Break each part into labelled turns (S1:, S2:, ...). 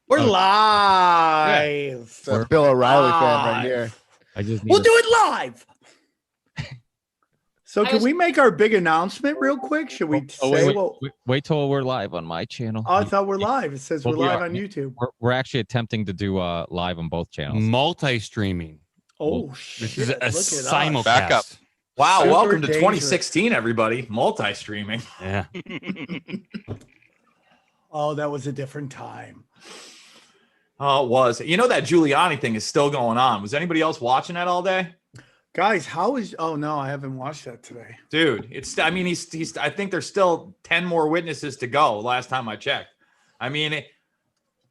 S1: We're live.
S2: We're a Bill O'Reilly fan right here.
S1: We'll do it live. So can we make our big announcement real quick? Should we
S3: wait till we're live on my channel?
S1: Oh, I thought we're live. It says we're live on YouTube.
S3: We're actually attempting to do live on both channels.
S4: Multi-streaming.
S1: Oh, shit.
S4: This is a simulcast.
S5: Backup. Wow,
S1: Super
S5: welcome to
S1: dangerous.
S5: 2016, everybody. Multi-streaming.
S4: Yeah.
S1: Oh, that was a different time.
S5: Oh, it was. You know that Giuliani thing is still going on. Was anybody else watching that all day?
S1: Guys, how is... Oh, no, I haven't watched that today.
S5: Dude, it's... I mean, he's... I think there's still 10 more witnesses to go last time I checked. I mean,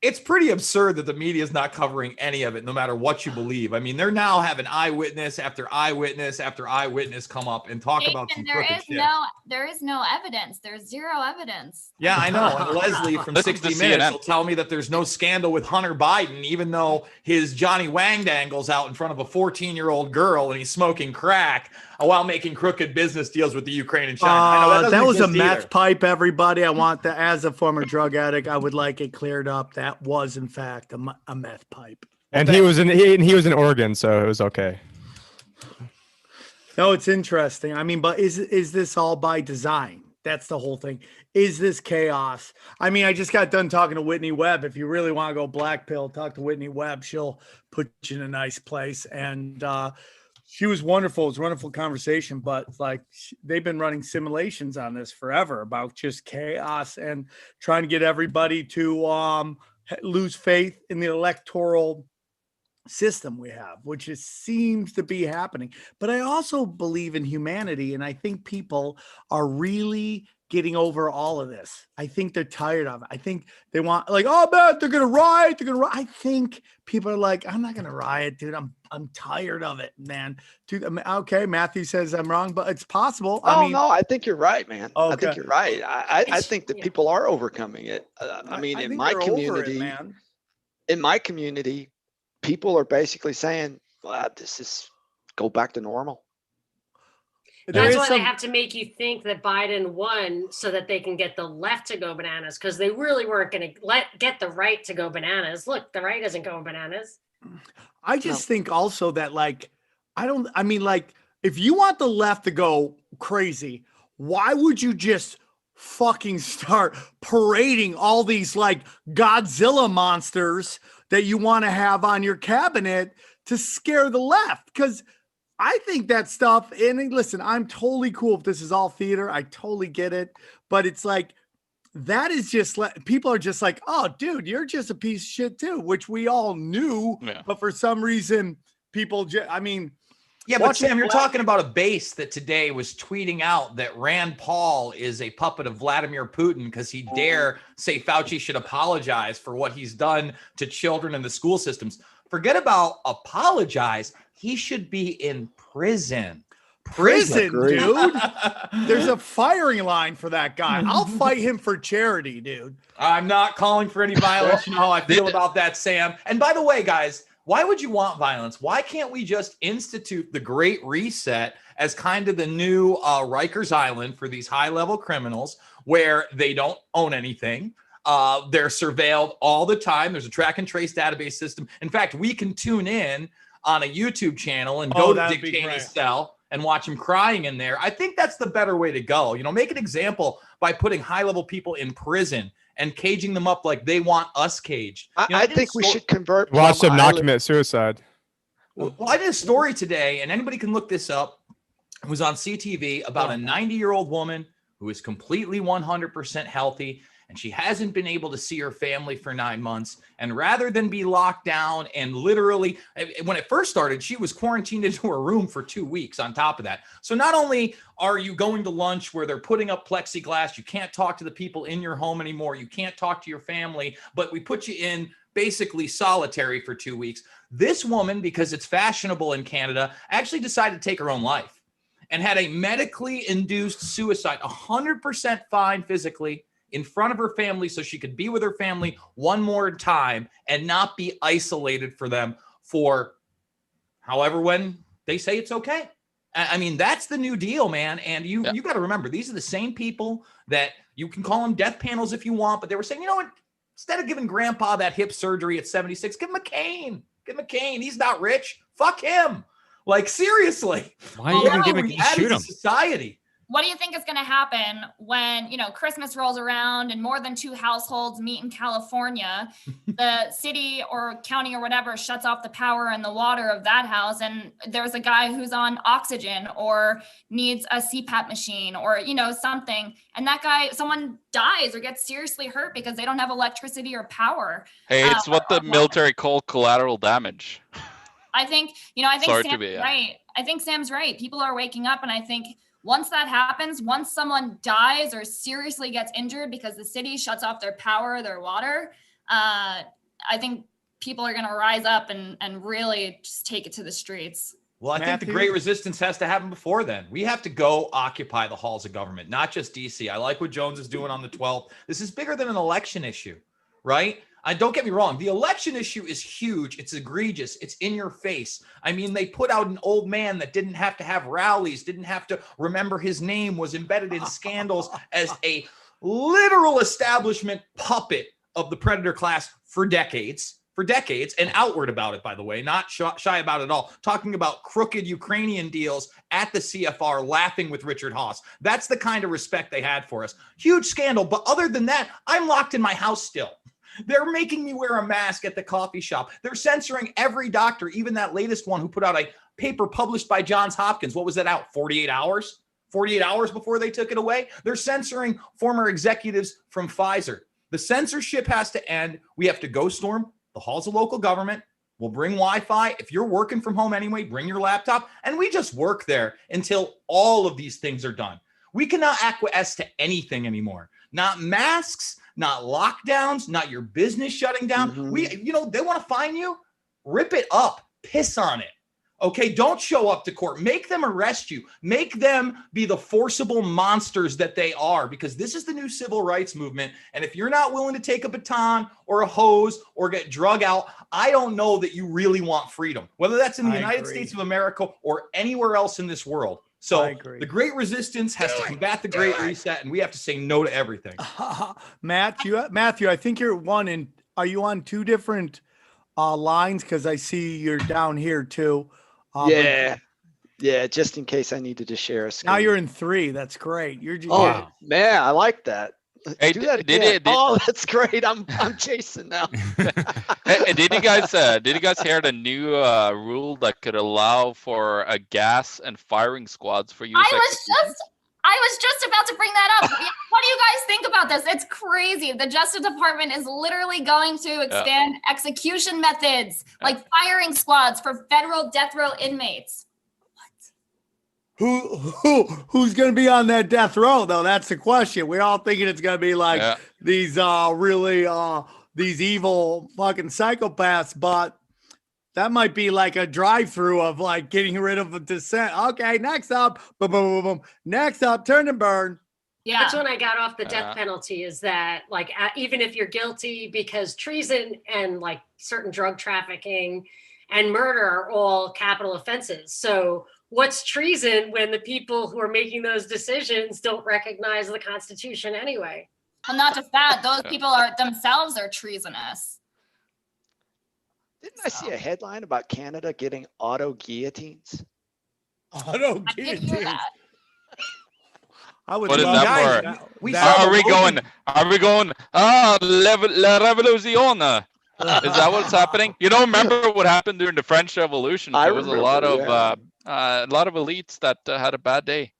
S5: it's pretty absurd that the media is not covering any of it, no matter what you believe. I mean, they're now having eyewitness after eyewitness after eyewitness come up and talk about some crooked shit.
S6: There is no evidence. There's zero evidence.
S5: Yeah, I know. And Leslie from 60 Minutes will tell me that there's no scandal with Hunter Biden, even though his Johnny Wang dangle's out in front of a 14-year-old girl and he's smoking crack while making crooked business deals with the Ukraine and China. I know
S1: that was a meth pipe, everybody. I want that. As a former drug addict, I would like it cleared up. That was, in fact, a meth pipe.
S2: And he was in Oregon, so it was okay.
S1: No, it's interesting. I mean, but is this all by design? That's the whole thing. Is this chaos? I mean, I just got done talking to Whitney Webb. If you really want to go black pill, talk to Whitney Webb. She'll put you in a nice place. And she was wonderful. It was a wonderful conversation. But like, they've been running simulations on this forever about just chaos and trying to get everybody to lose faith in the electoral system we have, which seems to be happening. But I also believe in humanity, and I think people are really getting over all of this. I think they're tired of it. I think they want, like, oh man, they're gonna riot. I think people are like, I'm not gonna riot, dude. I'm tired of it, man. Dude, okay, Matthew says I'm wrong, but it's possible.
S7: No, I think you're right, man.
S1: Okay.
S7: I think you're right. I think that people are overcoming it. I mean, in my community, people are basically saying, well, this is go back to normal.
S8: That's why they have to make you think that Biden won so that they can get the left to go bananas, because they really weren't going to get the right to go bananas. Look, the right isn't going bananas.
S1: I just think also that, like, if you want the left to go crazy, why would you just fucking start parading all these like Godzilla monsters that you want to have on your cabinet to scare the left? Because I think that stuff, and listen, I'm totally cool if this is all theater. I totally get it. But it's like, that is just, people are just like, oh, dude, you're just a piece of shit too, which we all knew. Yeah. But for some reason, people
S5: yeah, but Sam, you're talking about a base that today was tweeting out that Rand Paul is a puppet of Vladimir Putin because he dare say Fauci should apologize for what he's done to children in the school systems. Forget about apologize. He should be in prison.
S1: Prison, dude. There's a firing line for that guy. I'll fight him for charity, dude.
S5: I'm not calling for any violence. You know how I feel about that, Sam. And by the way, guys, why would you want violence? Why can't we just institute the Great Reset as kind of the new Rikers Island for these high-level criminals where they don't own anything? They're surveilled all the time. There's a track and trace database system. In fact, we can tune in on a YouTube channel and go to Dick Cheney's cell and watch him crying in there. I think that's the better way to go. You know, make an example by putting high-level people in prison and caging them up like they want us caged.
S7: I think we should convert.
S2: Watch them not commit suicide.
S5: Well, I did a story today, and anybody can look this up. It was on CTV about a 90-year-old woman who is completely 100% healthy, and she hasn't been able to see her family for 9 months. And rather than be locked down and literally, when it first started, she was quarantined into her room for 2 weeks on top of that. So not only are you going to lunch where they're putting up plexiglass, you can't talk to the people in your home anymore, you can't talk to your family, but we put you in basically solitary for 2 weeks. This woman, because it's fashionable in Canada, actually decided to take her own life and had a medically induced suicide, 100% fine physically, in front of her family so she could be with her family one more time and not be isolated for them for however when they say it's okay. I mean, that's the new deal, man. And you got to remember, these are the same people that you can call them death panels if you want, but they were saying, you know what, Instead of giving grandpa that hip surgery at 76, give him a cane. Give him a cane. He's not rich. Fuck him. Like, seriously.
S4: Why even give him shoot him?
S5: Society.
S6: What do you think is going to happen when, Christmas rolls around and more than 2 households meet in California? The city or county or whatever shuts off the power and the water of that house. And there's a guy who's on oxygen or needs a CPAP machine or, something. And that guy, someone dies or gets seriously hurt because they don't have electricity or power.
S9: Hey, it's what the military call collateral damage.
S6: I think, Sam's right. I think Sam's right. People are waking up, and I think once that happens, once someone dies or seriously gets injured because the city shuts off their power, their water, I think people are going to rise up and really just take it to the streets.
S5: Well, I think the great resistance has to happen before then. We have to go occupy the halls of government, not just DC. I like what Jones is doing on the 12th. This is bigger than an election issue, right? Don't get me wrong. The election issue is huge. It's egregious. It's in your face. I mean, they put out an old man that didn't have to have rallies, didn't have to remember his name, was embedded in scandals as a literal establishment puppet of the predator class for decades, and outward about it, by the way, not shy about it at all, talking about crooked Ukrainian deals at the CFR, laughing with Richard Haass. That's the kind of respect they had for us. Huge scandal. But other than that, I'm locked in my house still. They're making me wear a mask at the coffee shop. They're censoring every doctor, even that latest one who put out a paper published by Johns Hopkins. What was that out? 48 hours? 48 hours before they took it away? They're censoring former executives from Pfizer. The censorship has to end. We have to go storm the halls of local government. We'll bring Wi-Fi. If you're working from home anyway, bring your laptop. And we just work there until all of these things are done. We cannot acquiesce to anything anymore. Not masks, not lockdowns, not your business shutting down.
S7: Mm-hmm.
S5: They want to fine you, rip it up, piss on it. Okay, don't show up to court. Make them arrest you. Make them be the forcible monsters that they are, because this is the new civil rights movement. And if you're not willing to take a baton or a hose or get drug out, I don't know that you really want freedom, whether that's in the United States of America or anywhere else in this world. So the great resistance has to combat the great reset, and we have to say no to everything.
S1: Matthew, I think are you on 2 different lines? Because I see you're down here too.
S7: Yeah, just in case I needed to share a screen.
S1: Now you're in 3. That's great. You're just
S7: man, I like that.
S9: Hey,
S7: do that again. Oh, that's great. I'm Jason now.
S9: Hey, did you guys hear the new rule that could allow for a gas and firing squads for use?
S6: I was just about to bring that up. What do you guys think about this? It's crazy. The Justice Department is literally going to expand execution methods, like firing squads for federal death row inmates.
S1: Who's going to be on that death row, though? That's the question. We're all thinking it's going to be like these these evil fucking psychopaths, but that might be like a drive-through of like getting rid of a dissent. Okay, next up, boom, boom, boom, boom. Next up, turn and burn.
S8: Yeah, that's when I got off the death penalty. Is that like even if you're guilty, because treason and like certain drug trafficking and murder are all capital offenses. So what's treason when the people who are making those decisions don't recognize the Constitution anyway?
S6: Well, not just that; those people themselves are treasonous.
S7: Didn't I see a headline about Canada getting auto guillotines?
S1: Auto guillotines. I would
S9: what is
S1: love
S9: that for? Are we going? La revolution. Is that what's happening? You don't remember what happened during the French Revolution? There was a lot of elites that had a bad day.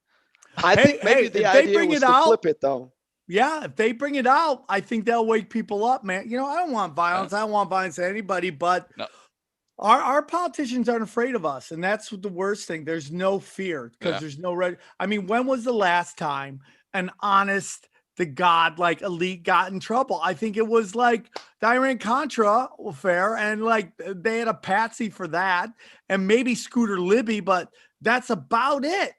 S7: I think maybe the idea was to flip it, though.
S1: Yeah, if they bring it out, I think they'll wake people up, man. I don't want violence. I don't want violence to anybody, but our politicians aren't afraid of us, and that's the worst thing. There's no fear because there's no when was the last time an honest to God like elite got in trouble? I think it was like the Iran-Contra affair, and like they had a patsy for that, and maybe Scooter Libby, but that's about it.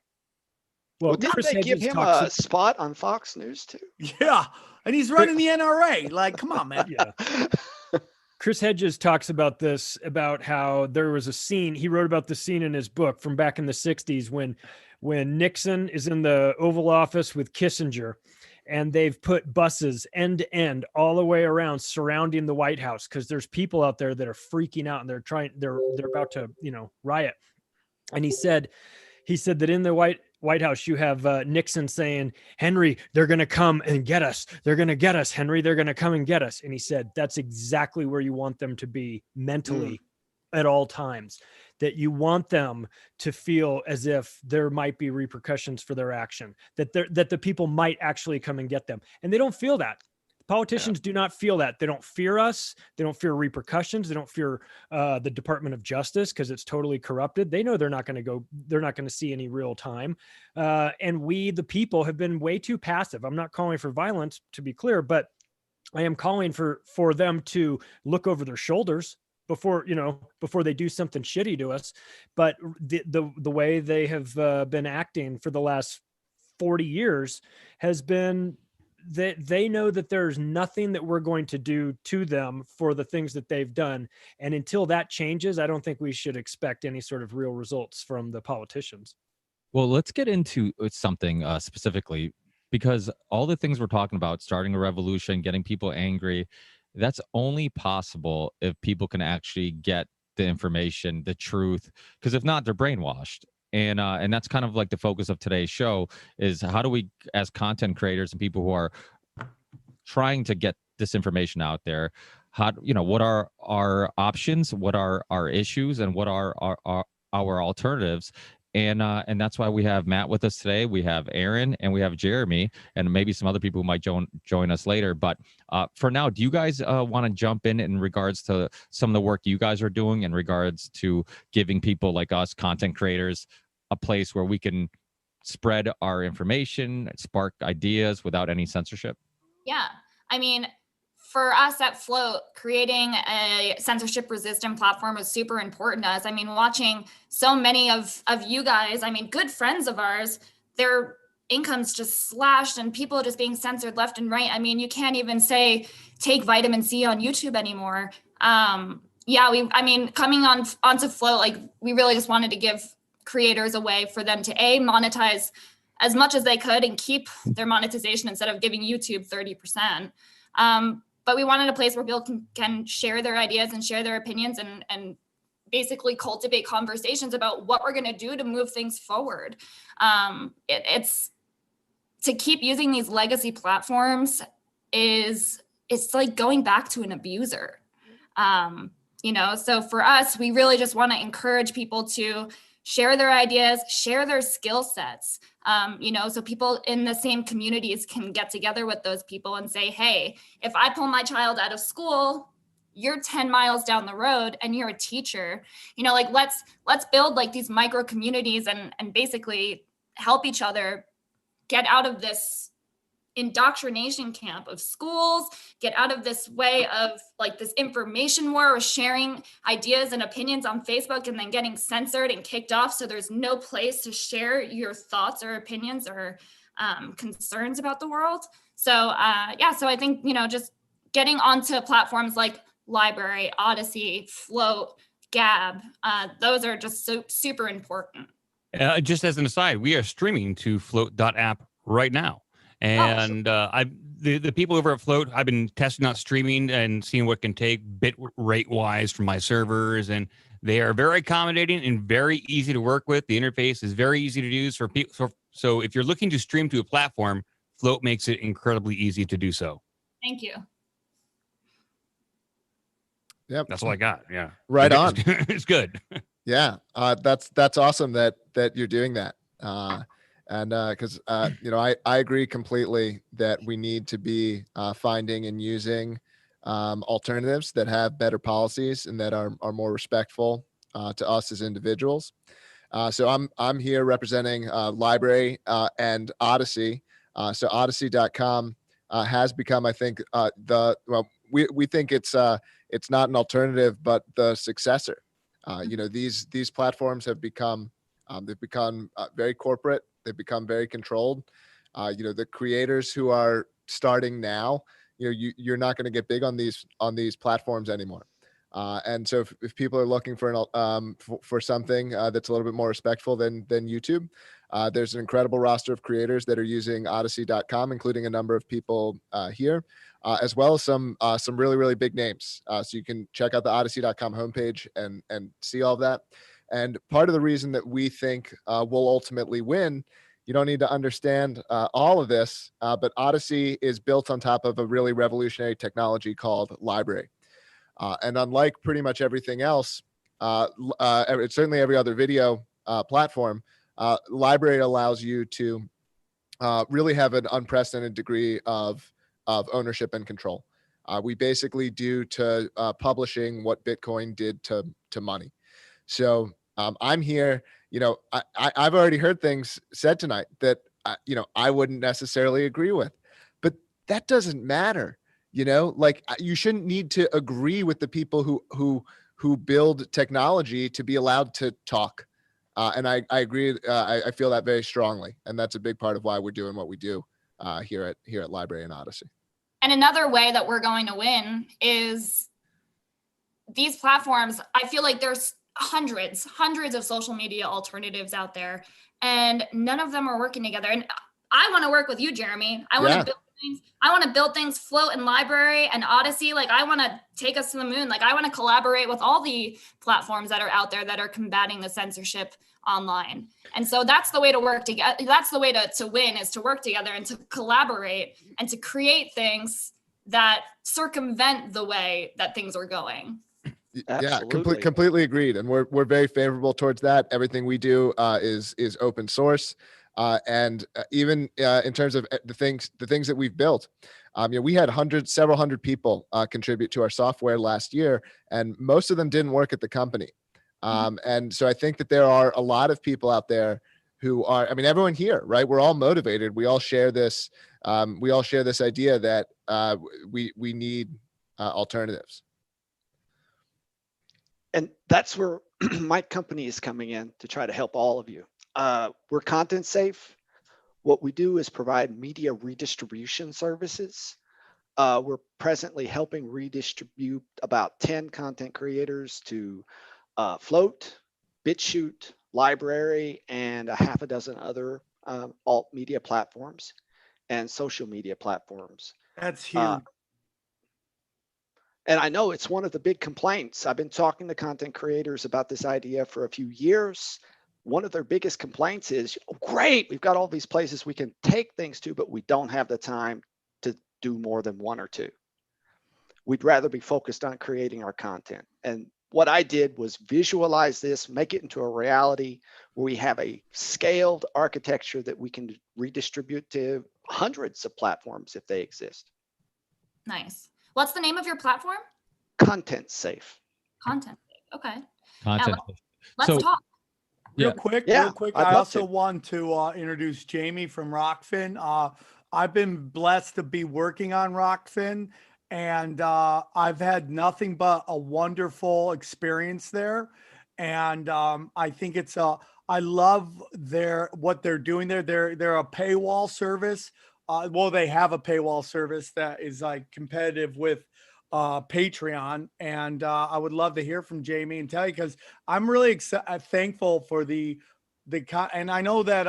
S7: Well, didn't they give him a spot on Fox News too?
S1: Yeah, and he's running the NRA. Like, come on, man.
S10: Chris Hedges talks about this, about how there was a scene. He wrote about the scene in his book from back in the 60s when Nixon is in the Oval Office with Kissinger, and they've put buses end to end all the way around surrounding the White House because there's people out there that are freaking out and they're about to, riot. And he said that in the White House, you have Nixon saying, Henry, they're going to come and get us. They're going to get us, Henry. They're going to come and get us. And he said, that's exactly where you want them to be mentally at all times, that you want them to feel as if there might be repercussions for their action, that the people might actually come and get them. And they don't feel that. Politicians do not feel that. They don't fear us. They don't fear repercussions. They don't fear the Department of Justice because it's totally corrupted. They know they're not going to see any real time. And we, the people, have been way too passive. I'm not calling for violence, to be clear, but I am calling for them to look over their shoulders before they do something shitty to us. But the way they have been acting for the last 40 years has been that they know that there's nothing that we're going to do to them for the things that they've done. And until that changes, I don't think we should expect any sort of real results from the politicians.
S3: Well, let's get into something specifically, because all the things we're talking about, starting a revolution, getting people angry, that's only possible if people can actually get the information, the truth, because if not, they're brainwashed. And that's kind of like the focus of today's show is how do we, as content creators and people who are trying to get this information out there, what are our options, what are our issues, and what are our alternatives? And that's why we have Matt with us today. We have Erin and we have Jeremy and maybe some other people who might join us later. But for now, do you guys want to jump in regards to some of the work you guys are doing in regards to giving people like us, content creators, a place where we can spread our information, spark ideas without any censorship?
S6: Yeah. I mean, for us at Flote, creating a censorship resistant platform was super important to us. I mean, watching so many of you guys, I mean, good friends of ours, their incomes just slashed and people just being censored left and right. I mean, you can't even say take vitamin C on YouTube anymore. Coming onto Flote, like we really just wanted to give creators a way for them to monetize as much as they could and keep their monetization instead of giving YouTube 30%. But we wanted a place where people can share their ideas and share their opinions and basically cultivate conversations about what we're going to do to move things forward. It's to keep using these legacy platforms it's like going back to an abuser. So for us, we really just want to encourage people to share their ideas, share their skill sets, so people in the same communities can get together with those people and say, hey, if I pull my child out of school, you're 10 miles down the road and you're a teacher, let's build like these micro communities and basically help each other get out of this indoctrination camp of schools, get out of this way of like this information war of sharing ideas and opinions on Facebook and then getting censored and kicked off. So there's no place to share your thoughts or opinions or concerns about the world. So I think, just getting onto platforms like LBRY, Odyssey, Flote, Gab, those are just so super important.
S4: Just as an aside, we are streaming to Flote.app right now. And the people over at Flote, I've been testing out streaming and seeing what can take bit rate wise from my servers, and they are very accommodating and very easy to work with. The interface is very easy to use for people. So if you're looking to stream to a platform, Flote makes it incredibly easy to do so.
S6: Thank you.
S11: Yep,
S4: that's all I got. Yeah,
S11: right on.
S4: It's good.
S11: Yeah, that's awesome that you're doing that. And because I agree completely that we need to be finding and using alternatives that have better policies and that are more respectful to us as individuals. So I'm here representing LBRY and Odyssey. So Odyssey.com has become, I think, we think it's not an alternative but the successor. These platforms have become very corporate. They've become very controlled. The creators who are starting now, you're not going to get big on these platforms anymore. And so if people are looking for for something that's a little bit more respectful than YouTube, There's an incredible roster of creators that are using Odyssey.com, including a number of people here, as well as some really, really big names. So you can check out the Odyssey.com homepage and see all of that. And part of the reason that we think we'll ultimately win, you don't need to understand all of this, but Odyssey is built on top of a really revolutionary technology called LBRY. And unlike pretty much everything else, certainly every other video platform, LBRY allows you to really have an unprecedented degree of ownership and control. We basically do to publishing what Bitcoin did to money. So I'm here, I've already heard things said tonight that, I wouldn't necessarily agree with, but that doesn't matter. You shouldn't need to agree with the people who build technology to be allowed to talk. And I agree. I feel that very strongly. And that's a big part of why we're doing what we do here at LBRY and Odyssey.
S6: And another way that we're going to win is these platforms. I feel like there's hundreds of social media alternatives out there, and none of them are working together. And I want to work with you, Jeremy. I want to build things. I want to build things, Flote and LBRY and Odyssey. Like, I want to take us to the moon. Like, I want to collaborate with all the platforms that are out there that are combating the censorship online. And so that's the way to work together. That's the way to win, is to work together and to collaborate and to create things that circumvent the way that things are going.
S11: Absolutely. Yeah, completely agreed. And we're very favorable towards that. Everything we do is open source. And even in terms of the things that we've built, we had several hundred people contribute to our software last year, and most of them didn't work at the company. And so I think that there are a lot of people out there who are, everyone here, right? We're all motivated. We all share this. We all share this idea that we need alternatives.
S7: And that's where my company is coming in to try to help all of you. We're content safe. What we do is provide media redistribution services. We're presently helping redistribute about 10 content creators to Flote, BitChute, LBRY, and a half a dozen other alt media platforms and social media platforms.
S1: That's huge.
S7: And I know it's one of the big complaints. I've been talking to content creators about this idea for a few years. One of their biggest complaints is, oh, great, we've got all these places we can take things to, but we don't have the time to do more than one or two. We'd rather be focused on creating our content. And what I did was visualize this, make it into a reality where we have a scaled architecture that we can redistribute to hundreds of platforms if they exist.
S6: Nice. What's the name of your platform?
S7: Content Safe.
S6: Content Safe. Okay.
S3: Content.
S6: Let's talk.
S1: Real quick. I also want to introduce Jaime from ROKFIN. I've been blessed to be working on ROKFIN, and I've had nothing but a wonderful experience there. And I think it's I love what they're doing there. They're a paywall service. Well, they have a paywall service that is like competitive with Patreon, and I would love to hear from Jaime and tell you, because I'm really thankful for and I know that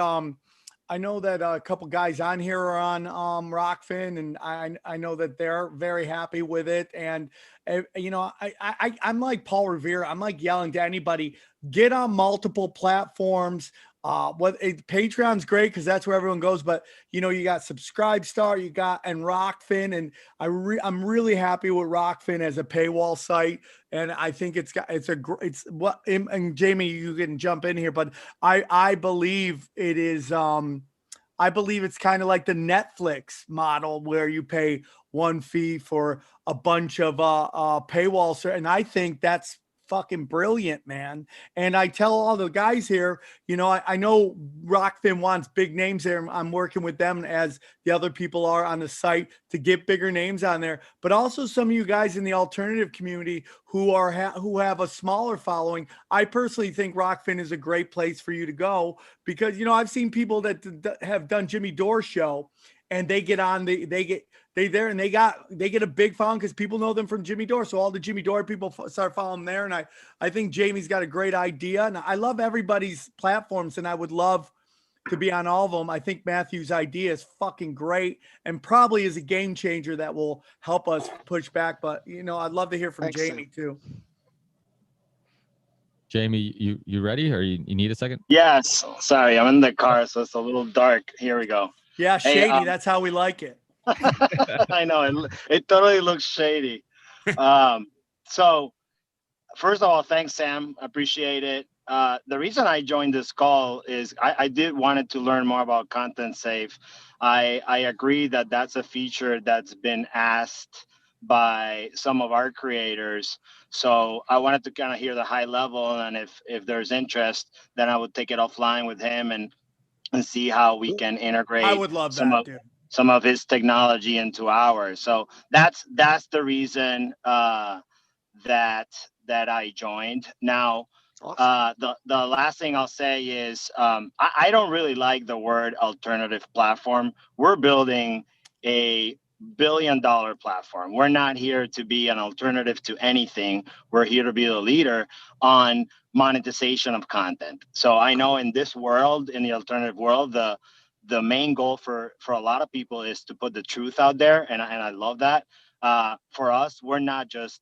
S1: a couple guys on here are on ROKFIN, and I know that they're very happy with it. And I'm like Paul Revere. I'm like yelling to anybody, get on multiple platforms. Patreon's great because that's where everyone goes, but you got Subscribestar, and ROKFIN, and I'm really happy with ROKFIN as a paywall site, and I think and Jaime, you can jump in here, but I believe it is I believe it's kind of like the Netflix model where you pay one fee for a bunch of paywalls, and I think that's fucking brilliant, man. And I tell all the guys here, I know ROKFIN wants big names there. I'm working with them as the other people are on the site to get bigger names on there, but also some of you guys in the alternative community who have a smaller following. I personally think ROKFIN is a great place for you to go, because I've seen people that have done Jimmy Dore's show, and they get on they get a big following because people know them from Jimmy Dore. So all the Jimmy Dore people start following them there. And I think Jamie's got a great idea, and I love everybody's platforms. And I would love to be on all of them. I think Matthew's idea is fucking great and probably is a game changer that will help us push back. But, you know, I'd love to hear from
S7: Thanks,
S1: Jaime too.
S3: Jamie, you ready, or you need a second?
S12: Yes. Sorry, I'm in the car, so it's a little dark. Here we go.
S1: Yeah,
S12: Hey,
S1: shady. That's how we like it.
S12: I know it totally looks shady. So first of all, thanks, Sam. Appreciate it. The reason I joined this call is I did wanted to learn more about content safe. I agree that that's a feature that's been asked by some of our creators. So I wanted to kind of hear the high level, and if there's interest, then I would take it offline with him and see how we can integrate
S1: I would love that, dude.
S12: Some of his technology into ours. So that's the reason that I joined. Now, the last thing I'll say is I don't really like the word alternative platform. We're building a billion-dollar platform. We're not here to be an alternative to anything. We're here to be the leader on monetization of content. So I know in this world, in the alternative world, the main goal for a lot of people is to put the truth out there, and I love that. For us, we're not just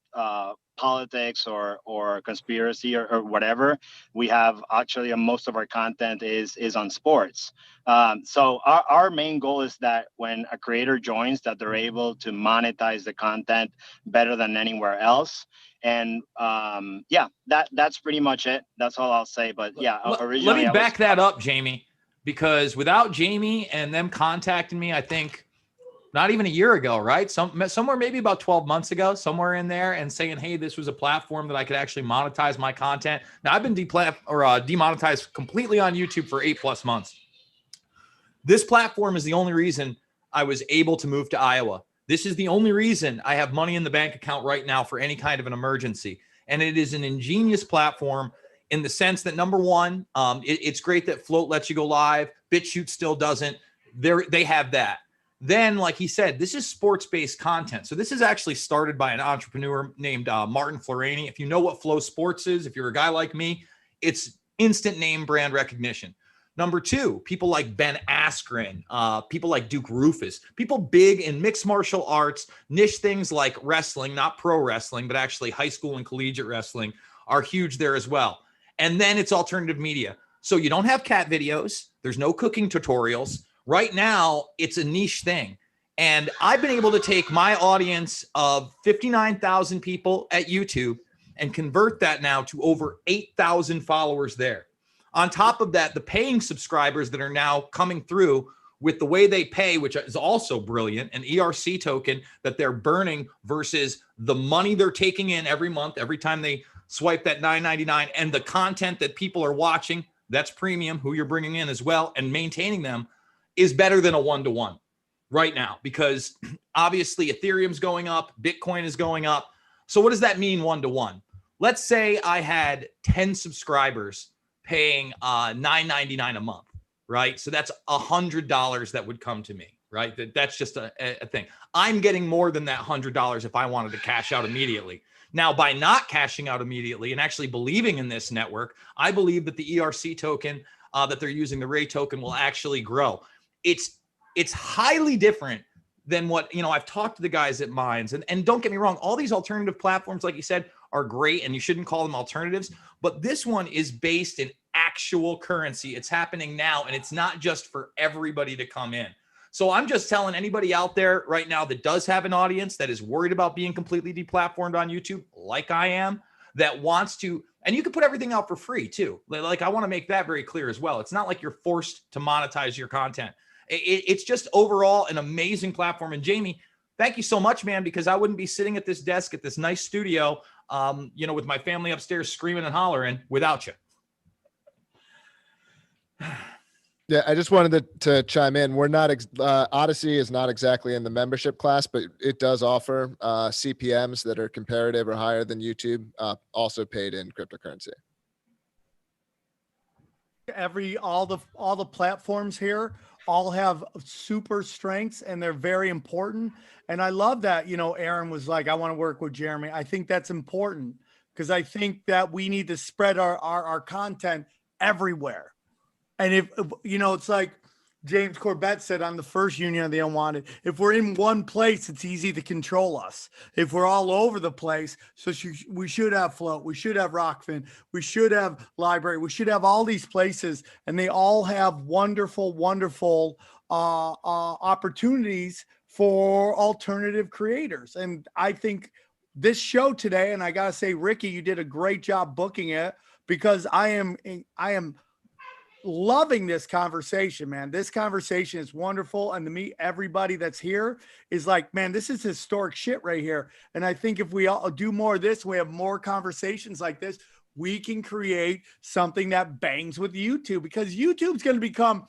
S12: politics or conspiracy or whatever. We have actually most of our content is on sports. So our main goal is that when a creator joins, that they're able to monetize the content better than anywhere else. And yeah, that's pretty much it. That's all I'll say. But yeah, originally
S5: let me back that up, Jaime, because without Jaime and them contacting me, I think not even a year ago, right? Somewhere maybe about 12 months ago, somewhere in there, and saying, hey, this was a platform that I could actually monetize my content. Now I've been demonetized completely on YouTube for 8+ months. This platform is the only reason I was able to move to Iowa. This is the only reason I have money in the bank account right now for any kind of an emergency. And it is an ingenious platform in the sense that, number one, it's great that Flote lets you go live. BitChute still doesn't. They have that. Then, like he said, this is sports-based content. So this is actually started by an entrepreneur named Martin Florani. If you know what Flow Sports is, if you're a guy like me, it's instant name brand recognition. Number two, people like Ben Askren, people like Duke Rufus, people big in mixed martial arts, niche things like wrestling, not pro wrestling, but actually high school and collegiate wrestling are huge there as well. And then it's alternative media. So you don't have cat videos. There's no cooking tutorials. Right now, it's a niche thing. And I've been able to take my audience of 59,000 people at YouTube and convert that now to over 8,000 followers there. On top of that, the paying subscribers that are now coming through with the way they pay, which is also brilliant, an ERC token that they're burning versus the money they're taking in every month, every time they swipe that $9.99, and the content that people are watching, that's premium, who you're bringing in as well, and maintaining them is better than a one-to-one right now, because obviously Ethereum's going up, Bitcoin is going up. So what does that mean one-to-one? Let's say I had 10 subscribers paying $9.99 a month, right? So that's $100 that would come to me, right? That's just a thing. I'm getting more than that $100 if I wanted to cash out immediately. Now, by not cashing out immediately and actually believing in this network, I believe that the ERC token that they're using, the Ray token, will actually grow. It's highly different than what, I've talked to the guys at Minds, and don't get me wrong, all these alternative platforms, like you said, are great, and you shouldn't call them alternatives, but this one is based in actual currency. It's happening now, and it's not just for everybody to come in. So I'm just telling anybody out there right now that does have an audience that is worried about being completely deplatformed on YouTube, like I am, that wants to, and you can put everything out for free too. Like, I want to make that very clear as well. It's not like you're forced to monetize your content. It's just overall an amazing platform. And Jaime, thank you so much, man, because I wouldn't be sitting at this desk at this nice studio, with my family upstairs screaming and hollering without you.
S11: Yeah, I just wanted to chime in. We're not, Odyssey is not exactly in the membership class, but it does offer CPMs that are comparative or higher than YouTube, also paid in cryptocurrency.
S1: All the platforms here all have super strengths, and they're very important. And I love that, Erin was like, I want to work with Jeremy. I think that's important, because I think that we need to spread our content everywhere. And if, you know, it's like James Corbett said on the first Union of the Unwanted, if we're in one place, it's easy to control us. If we're all over the place, so we should have Flote, we should have ROKFIN, we should have LBRY, we should have all these places, and they all have wonderful, wonderful opportunities for alternative creators. And I think this show today, and I gotta say, Ricky, you did a great job booking it, because I am loving this conversation, man. This conversation is wonderful. And to me, everybody that's here is like, man, this is historic shit right here. And I think if we all do more of this, we have more conversations like this, we can create something that bangs with YouTube, because YouTube's going to become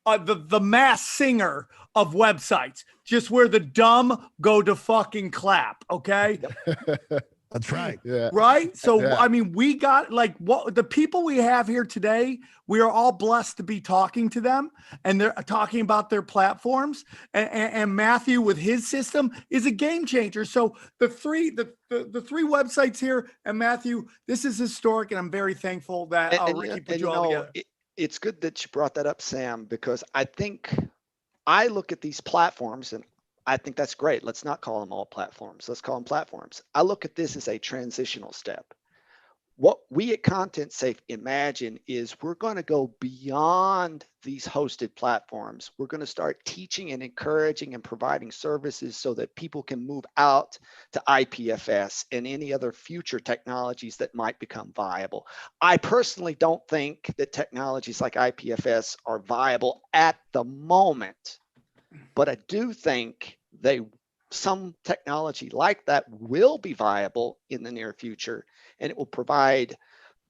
S1: the mass singer of websites, just where the dumb go to fucking clap. Okay.
S13: That's right.
S11: Yeah.
S1: Right. So,
S11: Yeah.
S1: I mean, we got like what the people we have here today, we are all blessed to be talking to them, and they're talking about their platforms, and Matthew with his system is a game changer. So the three websites here, and Matthew, this is historic, and I'm very thankful that Ricky put you all together.
S7: It's good that you brought that up, Sam, because I think I look at these platforms and I think that's great. Let's not call them all platforms. Let's call them platforms. I look at this as a transitional step. What we at Content Safe imagine is we're going to go beyond these hosted platforms. We're going to start teaching and encouraging and providing services so that people can move out to IPFS and any other future technologies that might become viable. I personally don't think that technologies like IPFS are viable at the moment. But I do think some technology like that will be viable in the near future, and it will provide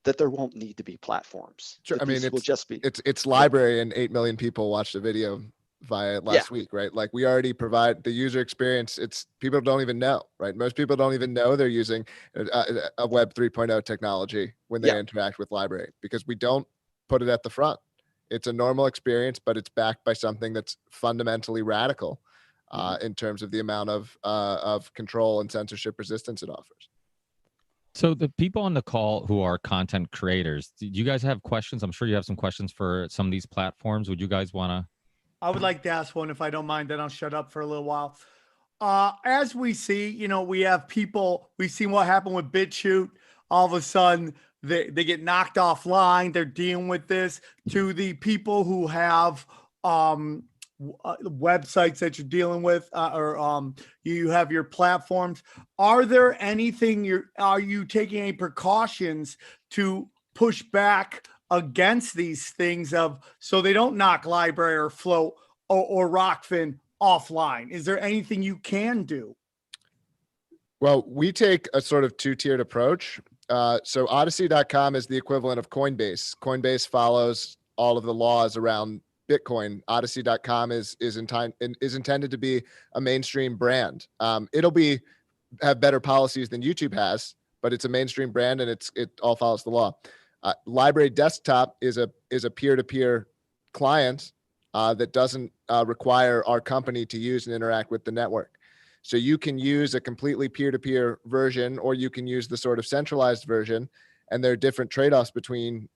S7: that there won't need to be platforms.
S11: Sure. I mean,
S7: will just be
S11: it's LBRY, and 8 million people watched the video via it last week, right? Like, we already provide the user experience. It's people don't even know, right? Most people don't even know they're using a Web 3.0 technology when they interact with LBRY, because we don't put it at the front. It's a normal experience, but it's backed by something that's fundamentally radical in terms of the amount of control and censorship resistance it offers.
S3: So the people on the call who are content creators, do you guys have questions? I'm sure you have some questions for some of these platforms. Would you guys want to?
S1: I would like to ask one, if I don't mind, then I'll shut up for a little while. As we see, you know, we have people, we've seen what happened with BitChute. All of a sudden, they get knocked offline. They're dealing with this. To the people who have websites that you're dealing with, or you have your platforms, are there anything are you taking any precautions to push back against these things so they don't knock LBRY or Flote or ROKFIN offline? Is there anything you can do?
S11: Well, we take a sort of two-tiered approach. So Odyssey.com is the equivalent of Coinbase. Coinbase follows all of the laws around Bitcoin. Odyssey.com is intended to be a mainstream brand. It'll have better policies than YouTube has, but it's a mainstream brand, and it all follows the law. LBRY Desktop is a peer-to-peer client that doesn't require our company to use and interact with the network. So you can use a completely peer-to-peer version, or you can use the sort of centralized version, and there are different trade-offs between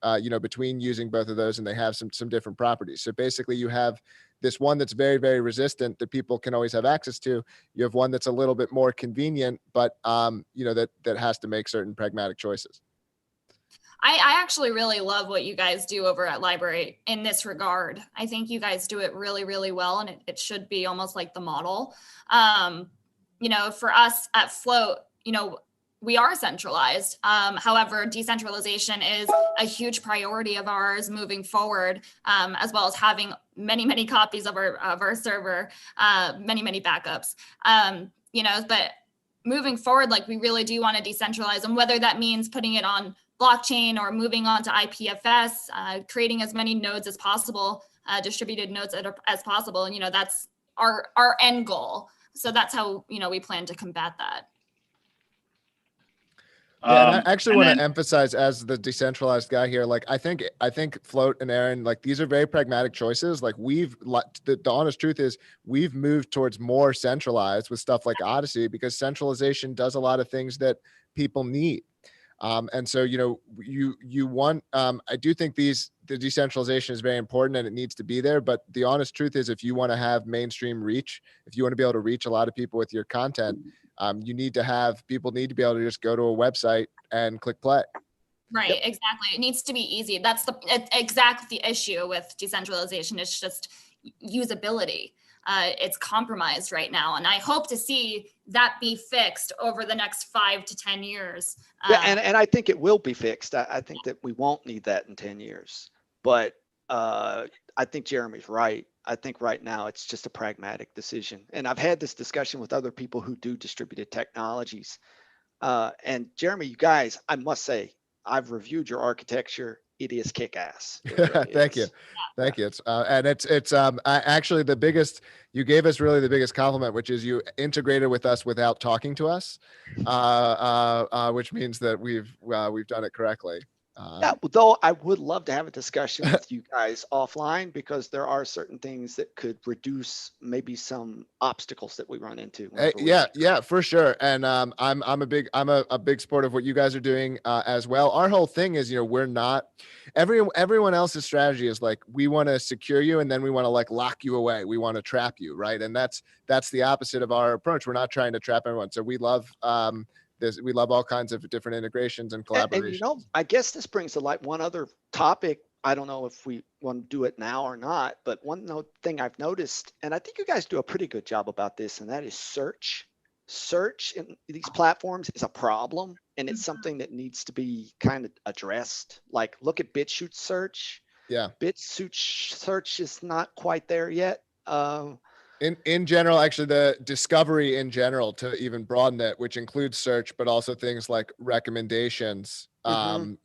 S11: using both of those, and they have some different properties. So basically, you have this one that's very, very resistant that people can always have access to. You have one that's a little bit more convenient, but that has to make certain pragmatic choices.
S6: I actually really love what you guys do over at LBRY in this regard. I think you guys do it really, really well, and it should be almost like the model. For us at Flote, we are centralized. However, decentralization is a huge priority of ours moving forward, as well as having many, many copies of our server, many, many backups. But moving forward, like, we really do want to decentralize, and whether that means putting it on blockchain or moving on to IPFS, creating as many nodes as possible, distributed nodes as possible. That's our end goal. So that's how, we plan to combat that.
S11: Yeah, and I actually want to emphasize, as the decentralized guy here, like, I think Flote and Erin, like, these are very pragmatic choices. Like, the honest truth is we've moved towards more centralized with stuff like Odyssey, because centralization does a lot of things that people need. And so, you want, I do think the decentralization is very important and it needs to be there. But the honest truth is, if you want to have mainstream reach, if you want to be able to reach a lot of people with your content, people need to be able to just go to a website and click play.
S6: Right, exactly. It needs to be easy. That's exactly the issue with decentralization. It's just usability. It's compromised right now, and I hope to see that be fixed over the next 5 to 10 years.
S7: And I think it will be fixed. I think that we won't need that in 10 years. But I think Jeremy's right. I think right now it's just a pragmatic decision. And I've had this discussion with other people who do distributed technologies. And Jeremy, you guys, I must say, I've reviewed your architecture. It is kick-ass. Really
S11: Thank you. It's actually the biggest, you gave us really the biggest compliment, which is you integrated with us without talking to us, which means that we've done it correctly.
S7: Yeah, though I would love to have a discussion with you guys offline, because there are certain things that could reduce maybe some obstacles that we run into.
S11: Yeah, for sure. And I'm a big supporter of what you guys are doing as well. Our whole thing is, we're not, everyone else's strategy is like, we want to secure you and then we want to like lock you away. We want to trap you, right? And that's the opposite of our approach. We're not trying to trap everyone. So we love we love all kinds of different integrations and collaborations.
S7: And I guess this brings to light one other topic. I don't know if we want to do it now or not, but one thing I've noticed, and I think you guys do a pretty good job about this, and that is search. Search in these platforms is a problem, and it's something that needs to be kind of addressed. Like, look at BitChute search.
S11: Yeah.
S7: BitChute search is not quite there yet.
S11: In general, actually, the discovery in general, to even broaden it, which includes search, but also things like recommendations,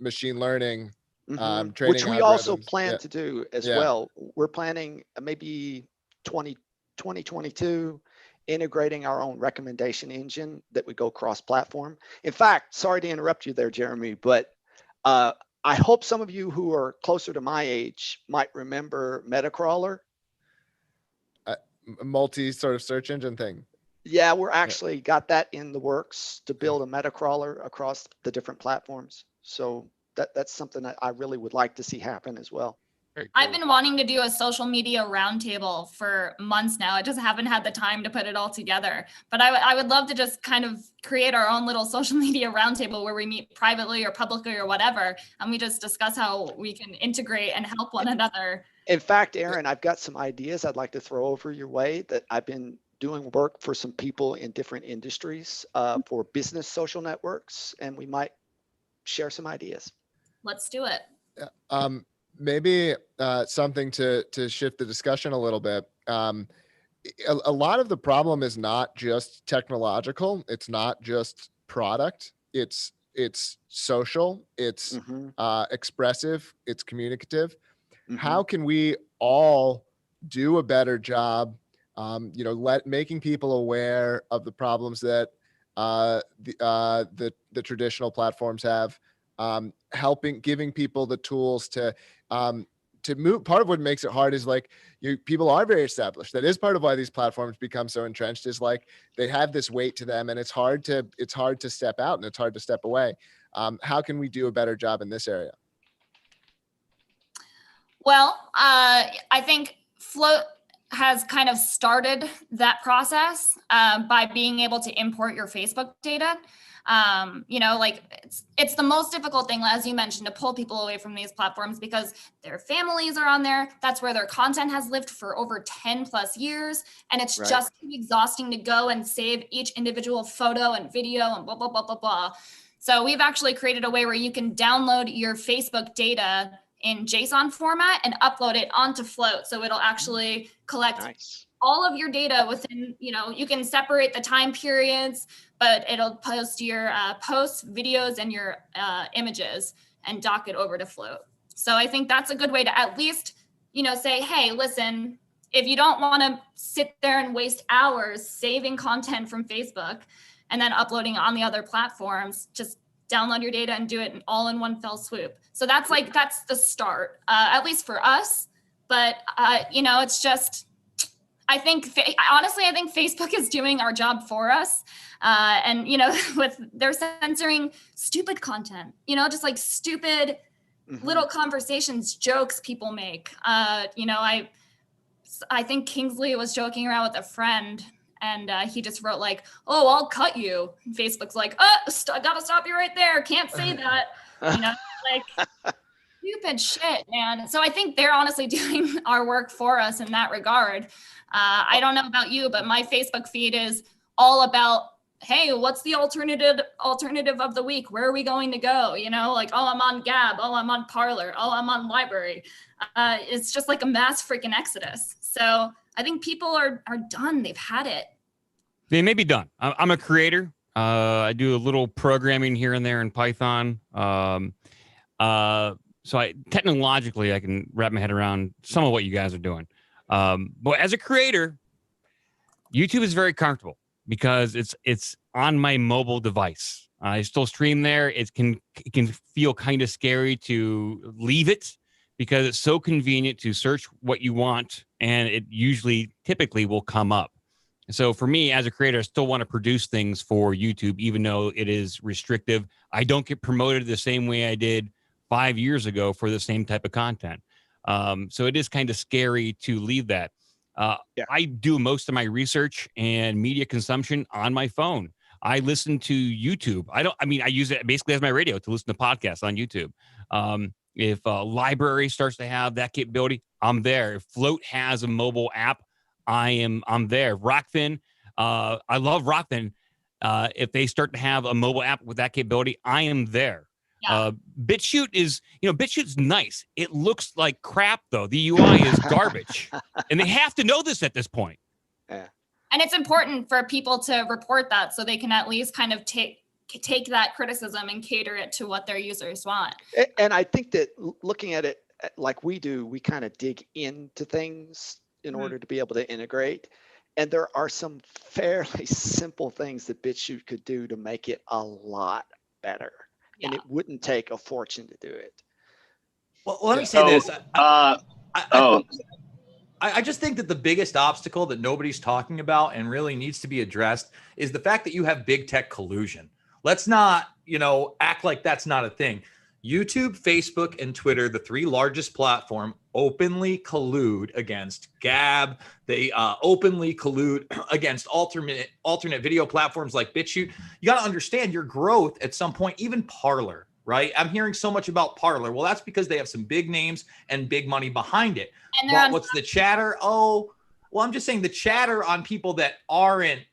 S11: machine learning, training,
S7: which we also
S11: algorithms.
S7: plan to do as well. We're planning maybe 2022 integrating our own recommendation engine that would go cross-platform. In fact, sorry to interrupt you there, Jeremy, but I hope some of you who are closer to my age might remember Metacrawler.
S11: Multi sort of search engine thing.
S7: Yeah, we're actually got that in the works to build a Metacrawler across the different platforms. So that's something that I really would like to see happen as well.
S6: Cool. I've been wanting to do a social media roundtable for months now. I just haven't had the time to put it all together. But I would love to just kind of create our own little social media roundtable where we meet privately or publicly or whatever, and we just discuss how we can integrate and help one another.
S7: In fact, Erin, I've got some ideas I'd like to throw over your way that I've been doing work for some people in different industries for business social networks, and we might share some ideas.
S6: Let's do it.
S11: Maybe something to shift the discussion a little bit. A lot of the problem is not just technological. It's not just product. It's social. It's expressive. It's communicative. How can we all do a better job, making people aware of the problems that the traditional platforms have, giving people the tools to move. Part of what makes it hard is like people are very established. That is part of why these platforms become so entrenched, is like they have this weight to them, and it's hard to step out and it's hard to step away. How can we do a better job in this area?
S6: Well, I think Flote has kind of started that process by being able to import your Facebook data. It's the most difficult thing, as you mentioned, to pull people away from these platforms because their families are on there. That's where their content has lived for over 10 plus years. And it's just too exhausting to go and save each individual photo and video and blah, blah, blah, blah, blah. So we've actually created a way where you can download your Facebook data in JSON format and upload it onto Flote. So it'll actually collect all of your data within, you can separate the time periods, but it'll post your posts, videos, and your images and dock it over to Flote. So I think that's a good way to at least, say, hey, listen, if you don't want to sit there and waste hours saving content from Facebook and then uploading it on the other platforms, just download your data and do it all in one fell swoop. So that's the start, at least for us. But, it's just, I think honestly, I think Facebook is doing our job for us. And they're censoring stupid content, just like stupid little conversations, jokes people make. I think Kingsley was joking around with a friend, and he just wrote like, "Oh, I'll cut you." And Facebook's like, "Oh, I gotta stop you right there. Can't say that." Like stupid shit, man. So I think they're honestly doing our work for us in that regard. I don't know about you, but my Facebook feed is all about, hey, what's the alternative of the week? Where are we going to go? Like, oh, I'm on Gab. Oh, I'm on Parler. Oh, I'm on Library. It's just like a mass freaking exodus. So I think people are done. They've had it.
S4: They may be done. I'm a creator. I do a little programming here and there in Python. So technologically, I can wrap my head around some of what you guys are doing. But as a creator, YouTube is very comfortable because it's on my mobile device. I still stream there. It can feel kind of scary to leave it because it's so convenient to search what you want, and it typically will come up. So for me as a creator, I still want to produce things for YouTube, even though it is restrictive. I don't get promoted the same way I did 5 years ago for the same type of content. So it is kind of scary to leave that. I do most of my research and media consumption on my phone. I listen to YouTube. I use it basically as my radio to listen to podcasts on YouTube. If Library starts to have that capability, I'm there. If Flote has a mobile app, I'm there. ROKFIN, I love ROKFIN. If they start to have a mobile app with that capability, I am there. Yeah. BitChute's nice. It looks like crap though. The UI is garbage, and they have to know this at this point.
S7: Yeah.
S6: And it's important for people to report that so they can at least kind of take that criticism and cater it to what their users want.
S7: And I think that looking at it like we do, we kind of dig into things in order to be able to integrate. And there are some fairly simple things that BitChute could do to make it a lot better. Yeah. And it wouldn't take a fortune to do it.
S5: Well, let me say this. I just think that the biggest obstacle that nobody's talking about and really needs to be addressed is the fact that you have big tech collusion. Let's not, act like that's not a thing. YouTube, Facebook, and Twitter, the three largest platforms, openly collude against Gab. They openly collude against alternate video platforms like BitChute. You got to understand your growth at some point, even Parler, right? I'm hearing so much about Parler. Well, that's because they have some big names and big money behind it. But what's the chatter? Oh, well, I'm just saying the chatter on people that aren't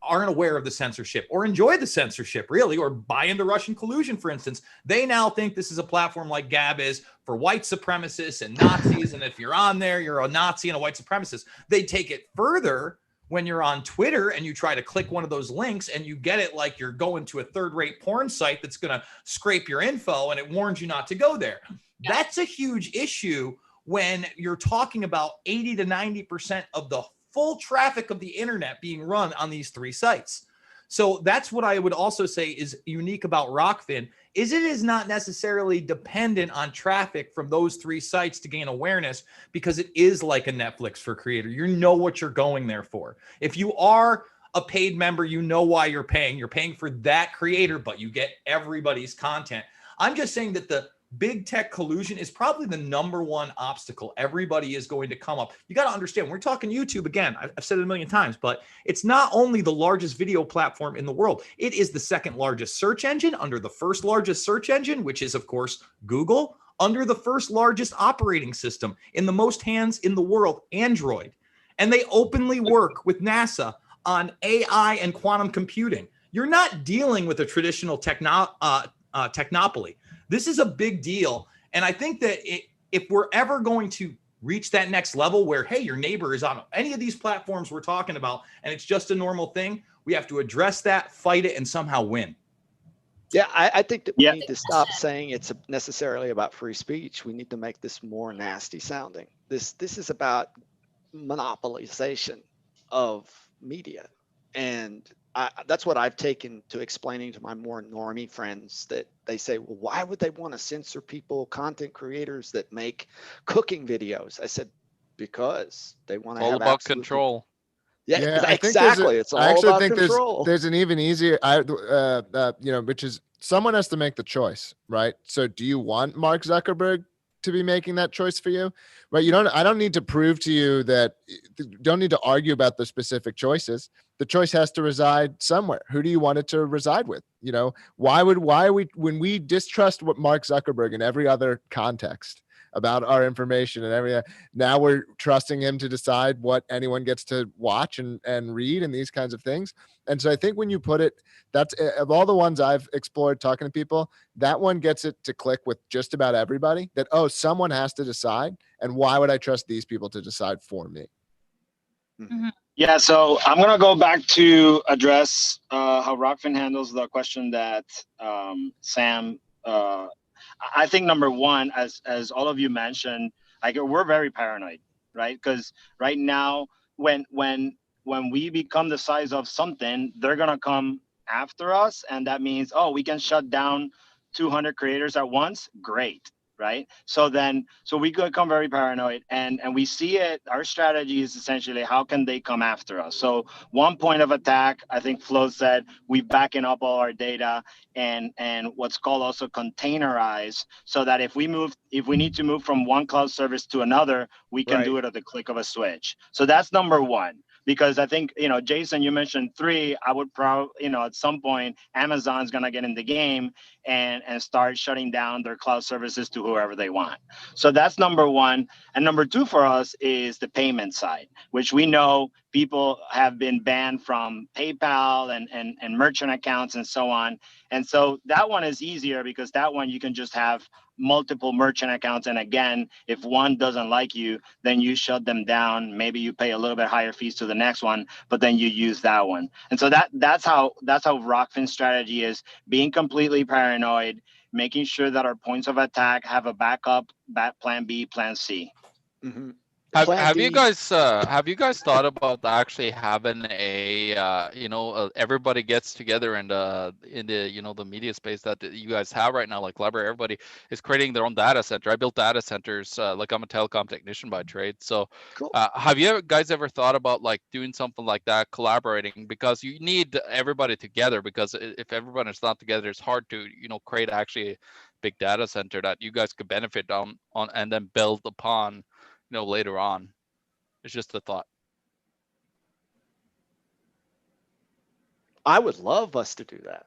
S5: aware of the censorship or enjoy the censorship really, or buy into Russian collusion, for instance. They now think this is a platform like Gab is for white supremacists and Nazis. And if you're on there, you're a Nazi and a white supremacist. They take it further when you're on Twitter and you try to click one of those links and you get it like you're going to a third-rate porn site that's going to scrape your info and it warns you not to go there. Yeah. That's a huge issue when you're talking about 80 to 90% of the full traffic of the internet being run on these three sites. So that's what I would also say is unique about ROKFIN is it is not necessarily dependent on traffic from those three sites to gain awareness, because it is like a Netflix for creator. You know what you're going there for. If you are a paid member, you know why you're paying. You're paying for that creator, but you get everybody's content. I'm just saying that the big tech collusion is probably the number one obstacle everybody is going to come up. You got to understand, we're talking YouTube again. I've said it a million times, but it's not only the largest video platform in the world. It is the second largest search engine under the first largest search engine, which is of course Google, under the first largest operating system in the most hands in the world, Android. And they openly work with NASA on AI and quantum computing. You're not dealing with a traditional technopoly. This is a big deal. And I think that if we're ever going to reach that next level where, hey, your neighbor is on any of these platforms we're talking about, and it's just a normal thing, we have to address that, fight it, and somehow win.
S7: Yeah, I think that we need to stop saying it's necessarily about free speech. We need to make this more nasty sounding. This is about monopolization of media. And that's what I've taken to explaining to my more normie friends, that they say, well, why would they want to censor people, content creators that make cooking videos? I said, because they want to
S9: All
S7: have
S9: about
S7: absolute
S9: control.
S7: Yeah,
S11: I think
S7: exactly. It's all
S11: I actually
S7: about
S11: think
S7: control.
S11: there's an even easier, you know, which is someone has to make the choice, right? So do you want Mark Zuckerberg to be making that choice for you? Right? I don't need to prove to you that, don't need to argue about the specific choices. The choice has to reside somewhere. Who do you want it to reside with? You know, when we distrust what Mark Zuckerberg in every other context about our information and everything, now we're trusting him to decide what anyone gets to watch and read and these kinds of things. And so I think when you put it, that's, of all the ones I've explored talking to people, that one gets it to click with just about everybody, that, oh, someone has to decide, and why would I trust these people to decide for me?
S12: Yeah, so I'm gonna go back to address how ROKFIN handles the question that Sam. I think number one, as all of you mentioned, like, we're very paranoid, right? Because right now, when we become the size of something, they're gonna come after us, and that means, oh, we can shut down 200 creators at once. Great. Right. So we become very paranoid, and we see it. Our strategy is essentially, how can they come after us? So one point of attack, I think Flote said, we backing up all our data and what's called also containerize, so that if we need to move from one cloud service to another, we can do it at the click of a switch. So that's number one. Because I think, you know, Jason, you mentioned 3. I would probably, you know, at some point, Amazon's going to get in the game and start shutting down their cloud services to whoever they want. So that's number one. And number 2 for us is the payment side, which we know people have been banned from PayPal and merchant accounts and so on. And so that one is easier, because that one you can just have multiple merchant accounts. And again, if one doesn't like you, then you shut them down. Maybe you pay a little bit higher fees to the next one, but then you use that one. And so that's how ROKFIN's strategy is: being completely paranoid, making sure that our points of attack have a backup, plan B, plan C.
S7: Mm-hmm.
S9: Have you guys thought about actually having a everybody gets together in the the media space that you guys have right now, like library, everybody is creating their own data center. I built data centers, like I'm a telecom technician by trade. So
S7: cool.
S9: Have you guys ever thought about like doing something like that, collaborating? Because you need everybody together, because if everyone is not together, it's hard to create actually a big data center that you guys could benefit on and then build upon later on. It's just a thought.
S7: I would love us to do that.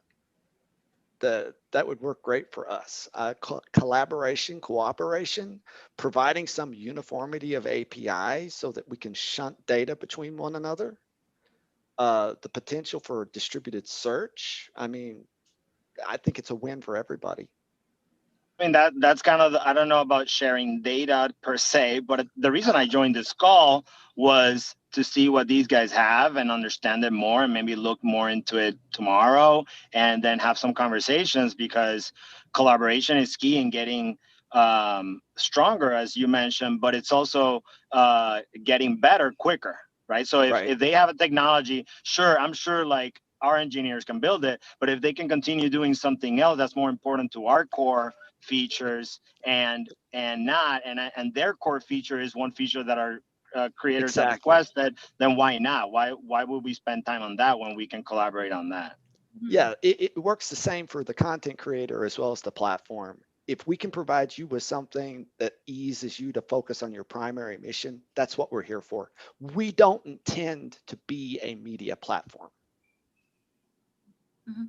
S7: That would work great for us. Collaboration, cooperation, providing some uniformity of APIs so that we can shunt data between one another. The potential for distributed search. I mean, I think it's a win for everybody.
S12: I mean, that's kind of, I don't know about sharing data per se, but the reason I joined this call was to see what these guys have and understand it more, and maybe look more into it tomorrow, and then have some conversations, because collaboration is key in getting stronger, as you mentioned, but it's also getting better quicker, right? So if they have a technology, sure, I'm sure like our engineers can build it, but if they can continue doing something else that's more important to our core features and their core feature is one feature that our creators have requested, then why not? Why would we spend time on that when we can collaborate on that?
S7: Yeah, it works the same for the content creator as well as the platform. If we can provide you with something that eases you to focus on your primary mission, that's what we're here for. We don't intend to be a media platform.
S6: Mm-hmm.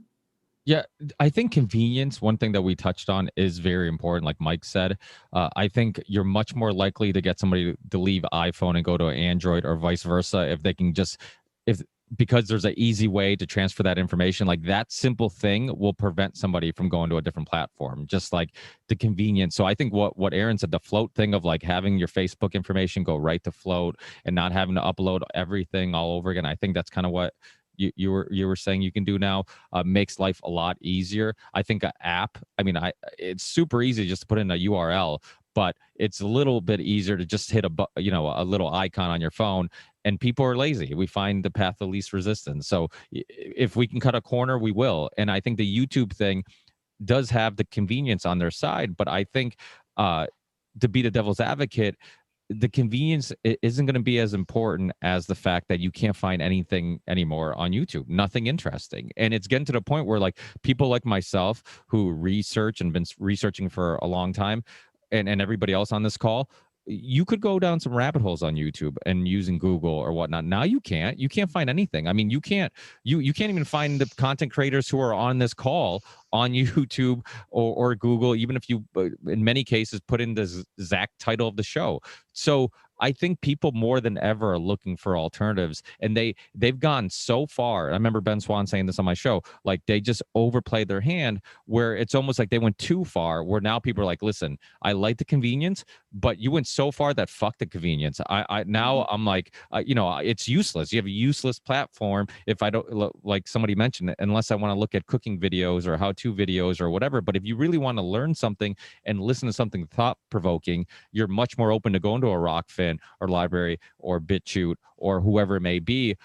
S3: Yeah, I think convenience, one thing that we touched on, is very important. Like Mike said, I think you're much more likely to get somebody to leave iPhone and go to Android, or vice versa, if they can just, because there's an easy way to transfer that information. Like, that simple thing will prevent somebody from going to a different platform, just like the convenience. So I think what Erin said, the Flote thing of like having your Facebook information go right to Flote and not having to upload everything all over again, I think that's kind of what you were saying you can do now, makes life a lot easier. I think an app, I mean, it's super easy just to put in a URL, but it's a little bit easier to just hit a little icon on your phone. And people are lazy. We find the path of least resistance. So if we can cut a corner, we will. And I think the YouTube thing does have the convenience on their side, but I think to be the devil's advocate, the convenience isn't going to be as important as the fact that you can't find anything anymore on YouTube, nothing interesting. And it's getting to the point where like people like myself who research and been researching for a long time, and everybody else on this call, you could go down some rabbit holes on YouTube and using Google or whatnot. Now you can't find anything. I mean, you can't even find the content creators who are on this call on YouTube or Google, even if you, in many cases, put in the exact title of the show. So I think people more than ever are looking for alternatives, and they've gone so far. I remember Ben Swan saying this on my show, like they just overplayed their hand, where it's almost like they went too far, where now people are like, listen, I like the convenience, but you went so far that fuck the convenience. Now I'm like, it's useless. You have a useless platform. If I don't, like somebody mentioned, unless I want to look at cooking videos or how-to videos or whatever. But if you really want to learn something and listen to something thought-provoking, you're much more open to going to a ROKFIN or library or Picciott or whoever it may be,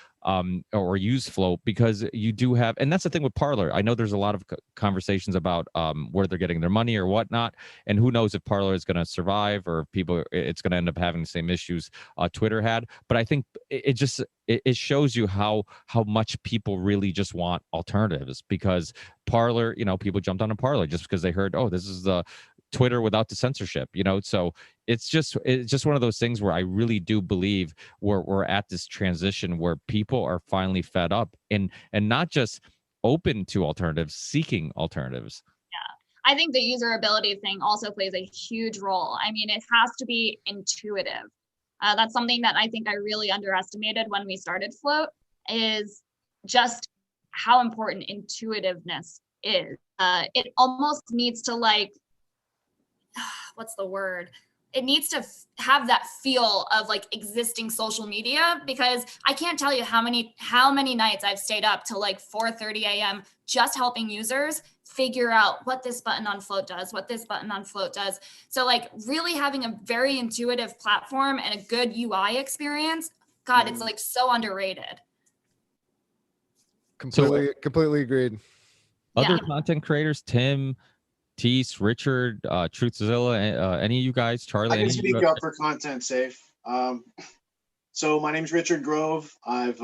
S3: or use Flote, because you do have, and that's the thing with Parler. I know there's a lot of conversations about where they're getting their money or whatnot, and who knows if Parler is going to survive or if people, it's going to end up having the same issues Twitter had. But I think it shows you how much people really just want alternatives, because Parler, people jumped on a Parler just because they heard, oh, this is the Twitter without the censorship, so it's just one of those things where I really do believe we're at this transition where people are finally fed up and not just open to alternatives, seeking alternatives.
S6: Yeah, I think the usability thing also plays a huge role. I mean, it has to be intuitive. That's something that I think I really underestimated when we started Flote, is just how important intuitiveness is. It almost needs to what's the word? It needs to have that feel of like existing social media, because I can't tell you how many nights I've stayed up till like 4:30 a.m. just helping users figure out what this button on Flote does, what this button on Flote does. So like really having a very intuitive platform and a good UI experience, God, it's like so underrated.
S11: Completely agreed.
S3: Other content creators, Tim, Teace, Richard, TruthZilla, any of you guys, Charlie?
S14: I can speak up for Content Safe. So my name is Richard Grove. I've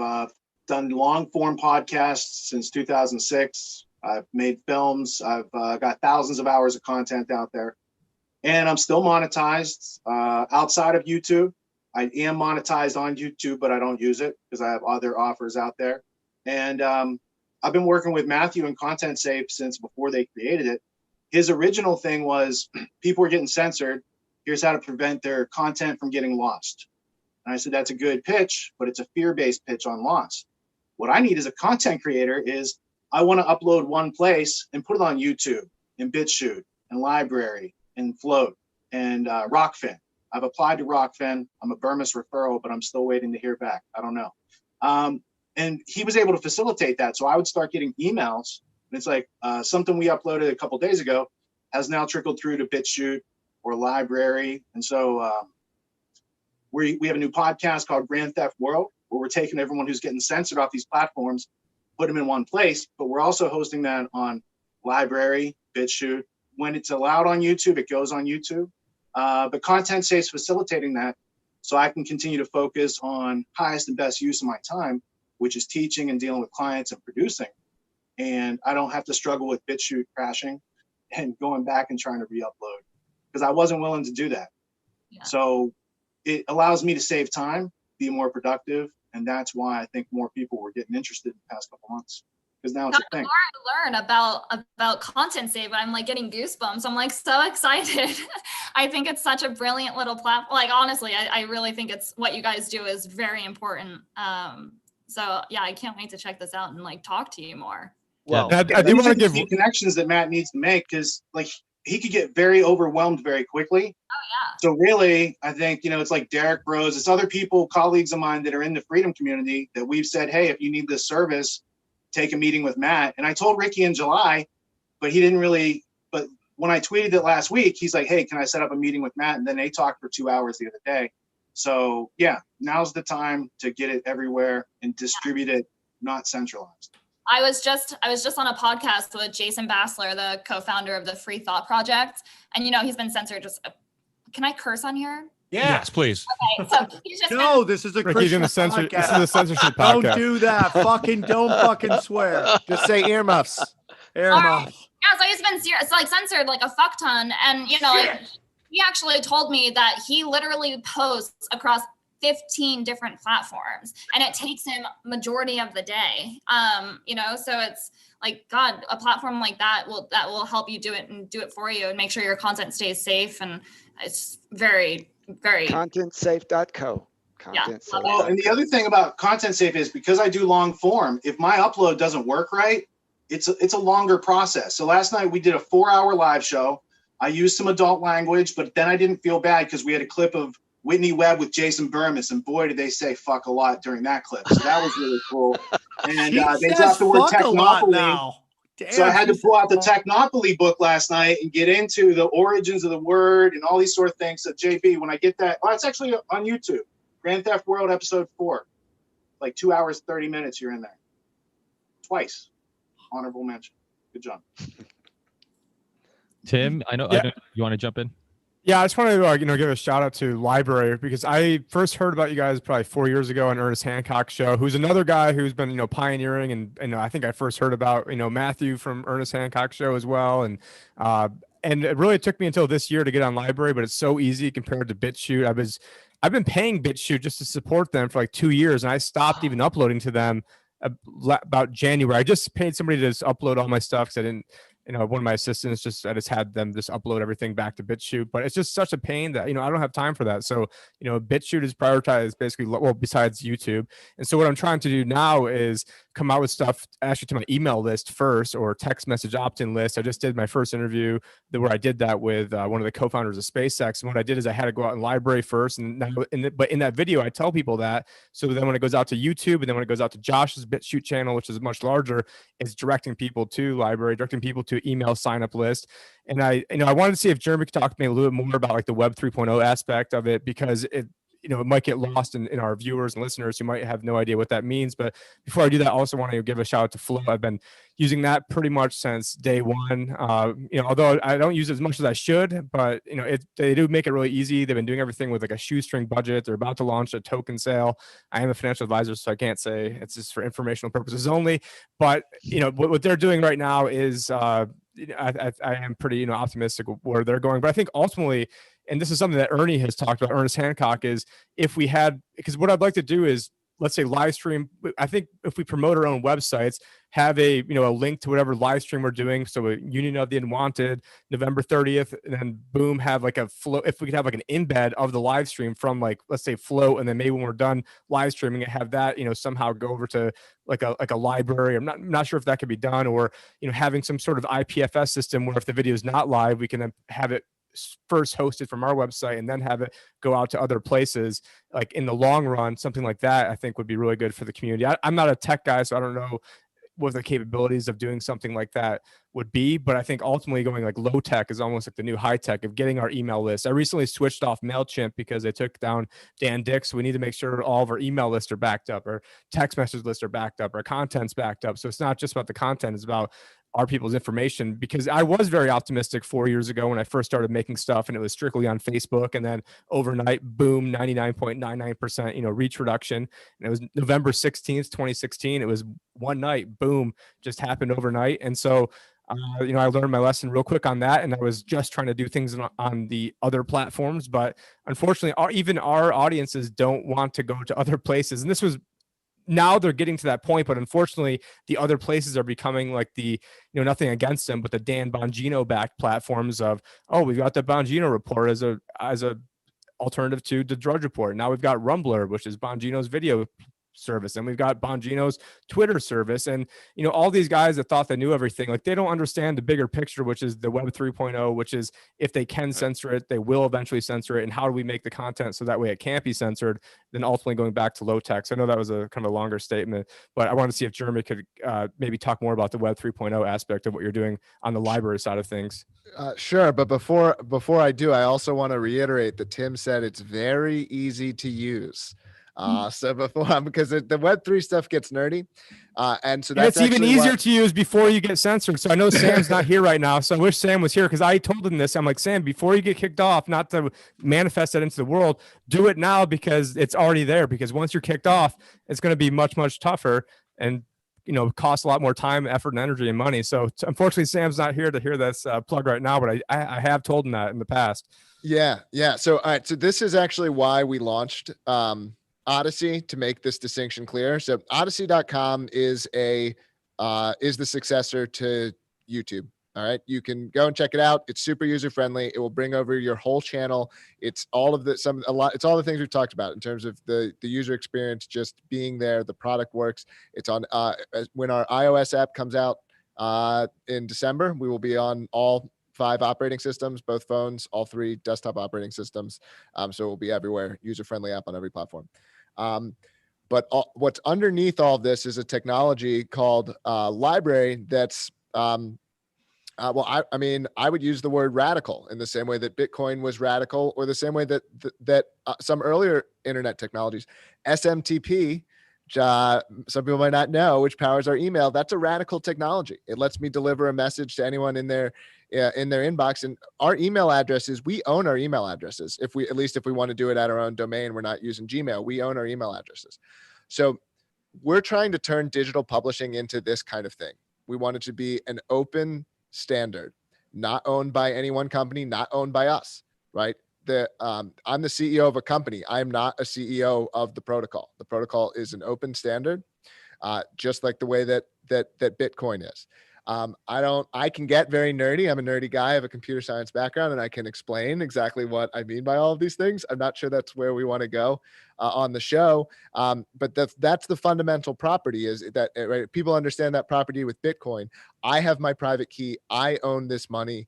S14: done long form podcasts since 2006. I've made films. I've got thousands of hours of content out there, and I'm still monetized outside of YouTube. I am monetized on YouTube, but I don't use it because I have other offers out there. And I've been working with Matthew and Content Safe since before they created it. His original thing was people were getting censored. Here's how to prevent their content from getting lost. And I said, that's a good pitch, but it's a fear-based pitch on loss. What I need as a content creator is I want to upload one place and put it on YouTube and Picciott and Library and Flote and ROKFIN. I've applied to ROKFIN. I'm a Bermas referral, but I'm still waiting to hear back. I don't know. And he was able to facilitate that. So I would start getting emails. And it's like something we uploaded a couple days ago has now trickled through to Picciott or Library. And so we have a new podcast called Grand Theft World, where we're taking everyone who's getting censored off these platforms, put them in one place, but we're also hosting that on Library, Picciott. When it's allowed on YouTube, it goes on YouTube. But Content Safe's facilitating that, so I can continue to focus on highest and best use of my time, which is teaching and dealing with clients and producing. And I don't have to struggle with Picciott crashing and going back and trying to re-upload, because I wasn't willing to do that. Yeah. So it allows me to save time, be more productive. And that's why I think more people were getting interested in the past couple months, because now it's a thing.
S6: The more I learn about Content Save, I'm like getting goosebumps. I'm like so excited. I think it's such a brilliant little platform. Like, honestly, I really think it's what you guys do is very important. So yeah, I can't wait to check this out and like talk to you more.
S14: Well, I do want to give the connections that Matt needs to make, because like he could get very overwhelmed very quickly.
S6: Oh yeah.
S14: So really, I think, it's like Derek Bros. It's other people, colleagues of mine that are in the freedom community that we've said, hey, if you need this service, take a meeting with Matt. And I told Ricky in July, but he didn't really, but when I tweeted it last week, he's like, hey, can I set up a meeting with Matt? And then they talked for 2 hours the other day. So yeah, now's the time to get it everywhere and distribute it, not centralized.
S6: I was just on a podcast with Jason Bassler, the co-founder of the Free Thought Project. And, he's been censored. Can I curse on here?
S4: Yes, please.
S6: Okay, so he's just
S1: No, this is a
S2: Rick, he's
S1: Christian
S2: gonna censor.
S1: podcast.
S2: This is a censorship
S1: Don't
S2: podcast.
S1: do that. Don't fucking swear.
S11: Just say earmuffs.
S1: Earmuffs.
S6: Yeah, so he's been it's like censored like a fuck ton. And you know, like, he actually told me that he literally posts across 15 different platforms and it takes him majority of the day. You know, so it's like, God, a platform like that will help you do it and do it for you and make sure your content stays safe. And it's very, very
S7: contentsafe.co.
S14: Well, and the other thing about content safe is because I do long form, if my upload doesn't work right, it's a longer process. So last night we did a 4-hour live show. I used some adult language, but then I didn't feel bad because we had a clip of Whitney Webb with Jason Bermas, and boy, did they say fuck a lot during that clip. So that was really cool. And they dropped the word technopoly. So I had to pull out the Technopoly book last night and get into the origins of the word and all these sort of things. So JB, when I get that, it's actually on YouTube. Grand Theft World episode 4, like 2 hours, 30 minutes. You're in there twice. Honorable mention. Good job.
S3: Tim, I know you want to jump in.
S2: Yeah, I just want to give a shout out to LBRY because I first heard about you guys probably 4 years ago on Ernest Hancock's show, who's another guy who's been pioneering, and I think I first heard about Matthew from Ernest Hancock's show as well, and it really took me until this year to get on LBRY, but it's so easy compared to BitChute. I've been paying BitChute just to support them for like 2 years, and I stopped even uploading to them about January. I just paid somebody to just upload all my stuff because I didn't. One of my assistants I just had them just upload everything back to BitChute, but it's just such a pain that, I don't have time for that. So, BitChute is prioritized basically, well, besides YouTube. And so what I'm trying to do now is come out with stuff actually to my email list first or text message opt-in list. I just did my first interview where I did that with one of the co-founders of SpaceX. And what I did is I had to go out in LBRY first. But in that video, I tell people that. So then when it goes out to YouTube and then when it goes out to Josh's BitChute channel, which is much larger, it's directing people to LBRY, directing people to email sign up list. And I wanted to see if Jeremy could talk to me a little bit more about like the Web 3.0 aspect of it, because it might get lost in our viewers and listeners who might have no idea what that means. But before I do that, I also want to give a shout out to Flote. I've been using that pretty much since day one. Although I don't use it as much as I should, but they do make it really easy. They've been doing everything with like a shoestring budget. They're about to launch a token sale. I am a financial advisor, so I can't say it's just for informational purposes only. But what they're doing right now is I am pretty optimistic where they're going. But I think ultimately, and this is something that Ernie has talked about, Ernest Hancock, is because what I'd like to do is, let's say, live stream. I think if we promote our own websites, have a link to whatever live stream we're doing. So a Union of the Unwanted, November 30th, and then boom, have like a flow. If we could have like an embed of the live stream from like, let's say, Flote, and then maybe when we're done live streaming, have that somehow go over to like a library. I'm not sure if that could be done, or having some sort of IPFS system where if the video is not live, we can then have it first hosted from our website and then have it go out to other places. Like in the long run, something like that I think would be really good for the community. I'm not a tech guy, so I don't know what the capabilities of doing something like that would be, but I think ultimately going like low tech is almost like the new high tech of getting our email list. I recently switched off MailChimp because they took down Dan Dick, so we need to make sure all of our email lists are backed up, our text message lists are backed up, our content's backed up. So it's not just about the content, it's about our people's information, because I was very optimistic 4 years ago when I first started making stuff and it was strictly on Facebook, and then overnight, boom, 99.99% reach reduction. And it was November 16th, 2016. It was one night, boom, just happened overnight. And so I learned my lesson real quick on that, and I was just trying to do things on the other platforms. But unfortunately, even our audiences don't want to go to other places. And this was, now they're getting to that point, but unfortunately the other places are becoming like the, nothing against them, but the Dan Bongino backed platforms of, oh, we've got the Bongino report as a alternative to the Drudge Report. Now we've got Rumbler, which is Bongino's video service, and we've got Bongino's Twitter service, and all these guys that thought they knew everything, like they don't understand the bigger picture, which is the Web 3.0, which is if they can censor it, they will eventually censor it, and how do we make the content so that way it can't be censored, then ultimately going back to low tech. So I know that was a kind of a longer statement, but I wanted to see if Jeremy could maybe talk more about the Web 3.0 aspect of what you're doing on the LBRY side of things.
S11: Sure, but before I do, I also want to reiterate that Tim said it's very easy to use. So before, because the Web3 stuff gets nerdy. And so
S2: and
S11: that's
S2: it's even easier
S11: what,
S2: to use before you get censored. So I know Sam's not here right now. So I wish Sam was here, because I told him this. I'm like, Sam, before you get kicked off, not to manifest that into the world, do it now, because it's already there. Because once you're kicked off, it's going to be much, much tougher, and cost a lot more time, effort, and energy and money. So unfortunately, Sam's not here to hear this plug right now, but I have told him that in the past.
S11: Yeah. So, all right. So this is actually why we launched Odyssey, to make this distinction clear. So Odyssey.com is the successor to YouTube. All right. You can go and check it out. It's super user friendly. It will bring over your whole channel. It's all of it's all the things we've talked about in terms of the user experience, just being there. The product works. It's on, when our iOS app comes out in December, we will be on all 5 operating systems, both phones, all 3 desktop operating systems. So it will be everywhere, user-friendly app on every platform. But what's underneath all of this is a technology called LBRY that's, I mean, I would use the word radical in the same way that Bitcoin was radical, or the same way that some earlier internet technologies, SMTP, some people might not know, which powers our email. That's a radical technology. It lets me deliver a message to anyone in their inbox. And our email addresses, we own our email addresses. At least if we want to do it at our own domain, we're not using Gmail. We own our email addresses. So we're trying to turn digital publishing into this kind of thing. We want it to be an open standard, not owned by any one company, not owned by us, right? I'm the CEO of a company. I'm not a CEO of the protocol. The protocol is an open standard, just like the way that Bitcoin is. I can get very nerdy. I'm a nerdy guy. I have a computer science background, and I can explain exactly what I mean by all of these things. I'm not sure that's where we want to go on the show. But that's the fundamental property, is that, right? People understand that property with Bitcoin. I have my private key. I own this money.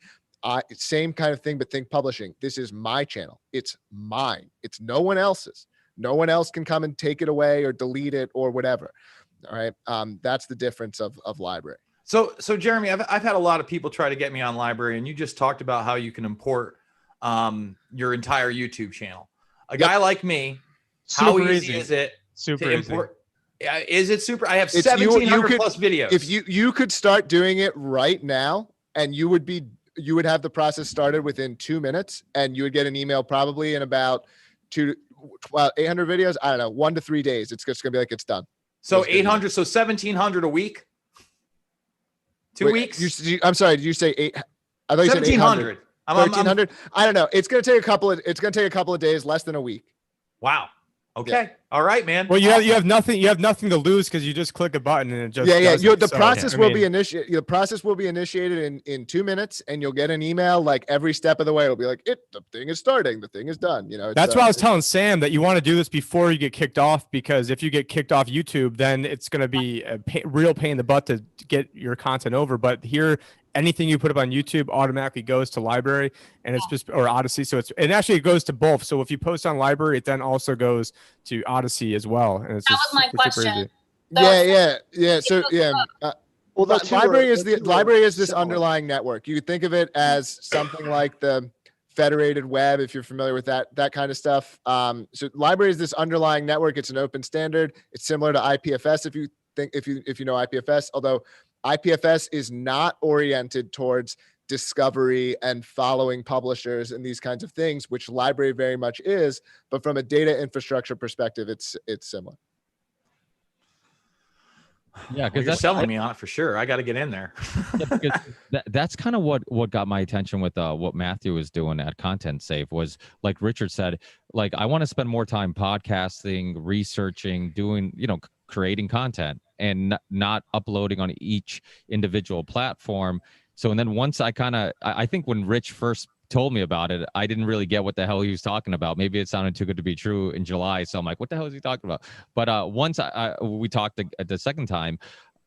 S11: Same kind of thing, but think publishing. This is my channel. It's mine. It's no one else's. No one else can come and take it away or delete it or whatever. All right. That's the difference of LBRY.
S5: So Jeremy, I've had a lot of people try to get me on LBRY, and you just talked about how you can import your entire YouTube channel. A guy like me, how easy is it to import? Is it super? I have 1,700 plus videos.
S11: If you could start doing it right now, and you would have the process started within 2 minutes, and you would get an email probably in about 800 videos. I don't know, 1 to 3 days. It's just gonna be like, it's done.
S5: So 800, so 1,700 a week. 2 weeks.
S11: I'm sorry. Did you say 8? I thought you said
S5: 1,700.
S11: 1,300. I don't know. It's gonna take a couple of days, less than a week.
S5: Wow. Okay. Yeah. All right, man.
S2: Well, you have nothing to lose, because you just click a button and it just
S11: The process will be initiated. The process will be initiated in 2 minutes, and you'll get an email like every step of the way. It'll be like, the thing is starting, the thing is done.
S2: That's why I was telling Sam that you want to do this before you get kicked off, because if you get kicked off YouTube, then it's going to be a real pain in the butt to get your content over. But here, anything you put up on YouTube automatically goes to LBRY, and it's just, or Odyssey. So it actually goes to both. So if you post on LBRY, it then also goes to Odyssey as well. And it's
S6: that was my question.
S11: So well, LBRY is this underlying network. You could think of it as something like the federated web, if you're familiar with that kind of stuff. So LBRY is this underlying network. It's an open standard. It's similar to IPFS, if you know IPFS, although IPFS is not oriented towards discovery and following publishers and these kinds of things, which LBRY very much is. But from a data infrastructure perspective, it's similar.
S3: Yeah, because
S5: that's selling me on it for sure. I got to get in there.
S3: Yeah, that's kind of what got my attention with what Matthew was doing at Content Safe. Was like Richard said, like, I want to spend more time podcasting, researching, doing, creating content, and not uploading on each individual platform. So, and then once I think when Rich first told me about it, I didn't really get what the hell he was talking about. Maybe it sounded too good to be true in July. So I'm like, what the hell is he talking about? But once we talked the second time,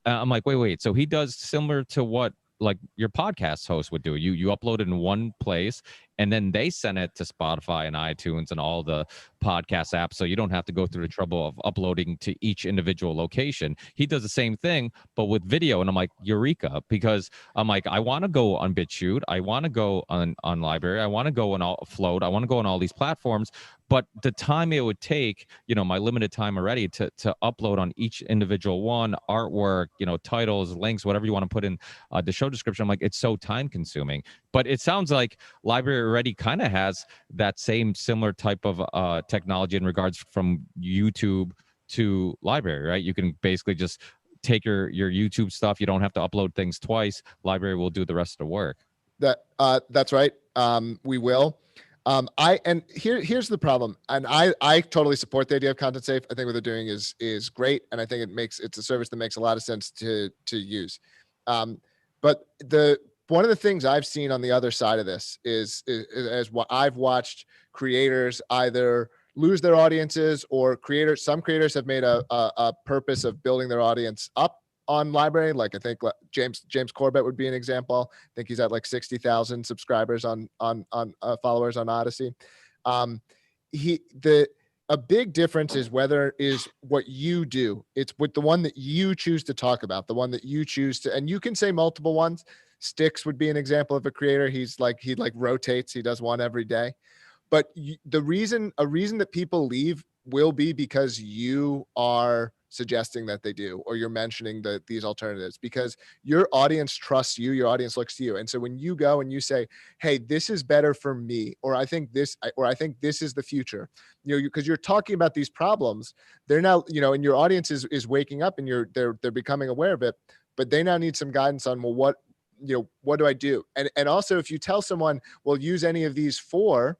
S3: I'm like, wait. So he does similar to what like your podcast host would do. You upload it in one place, and then they send it to Spotify and iTunes and all the podcast apps, so you don't have to go through the trouble of uploading to each individual location. He does the same thing, but with video. And I'm like, Eureka, because I'm like, I want to go on BitChute, I want to go on LBRY, I want to go on all Flote, I want to go on all these platforms, but the time it would take, my limited time already to upload on each individual one, artwork, titles, links, whatever you want to put in the show description, I'm like, it's so time consuming. But it sounds like LBRY already kind of has that same similar type of technology in regards from YouTube to LBRY, right? You can basically just take your YouTube stuff. You don't have to upload things twice. LBRY will do the rest of the work.
S11: That's right. We will. Here's the problem. And I totally support the idea of content safe. I think what they're doing is great. And I think it's a service that makes a lot of sense to use. But one of the things I've seen on the other side of this is what I've watched creators either lose their audiences, or some creators have made a purpose of building their audience up on LBRY. Like I think James Corbett would be an example. I think he's at like 60,000 subscribers on followers on Odyssey. A big difference is what you do. It's with the one that you choose to talk about, the one that you choose to, and you can say multiple ones. Sticks would be an example of a creator. He rotates. He does one every day. But a reason that people leave will be because you are suggesting that they do, or you're mentioning these alternatives, because your audience trusts you, your audience looks to you. And so when you go and you say, hey, this is better for me, or I think this is the future, because you're talking about these problems, they're now, and your audience is waking up, and they're becoming aware of it, but they now need some guidance on, well, what do I do? And also, if you tell someone, well, use any of these four,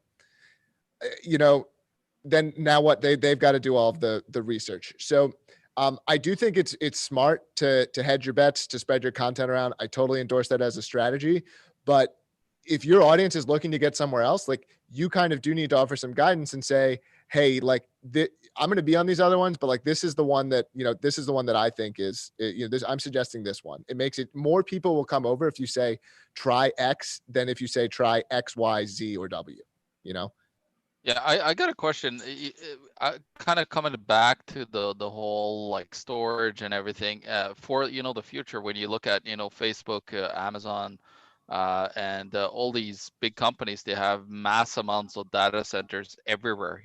S11: then now what? They've got to do all of the research. So I do think it's smart to hedge your bets, to spread your content around. I totally endorse that as a strategy. But if your audience is looking to get somewhere else, like, you kind of do need to offer some guidance and say, hey, like, I'm going to be on these other ones, but like, this is the one that, this is the one that I think is, I'm suggesting this one. It makes it, more people will come over if you say try X than if you say try X, Y, Z, or W,
S9: Yeah, I got a question. I kind of coming back to the whole like storage and everything for the future. When you look at Facebook, Amazon, and all these big companies, they have mass amounts of data centers everywhere.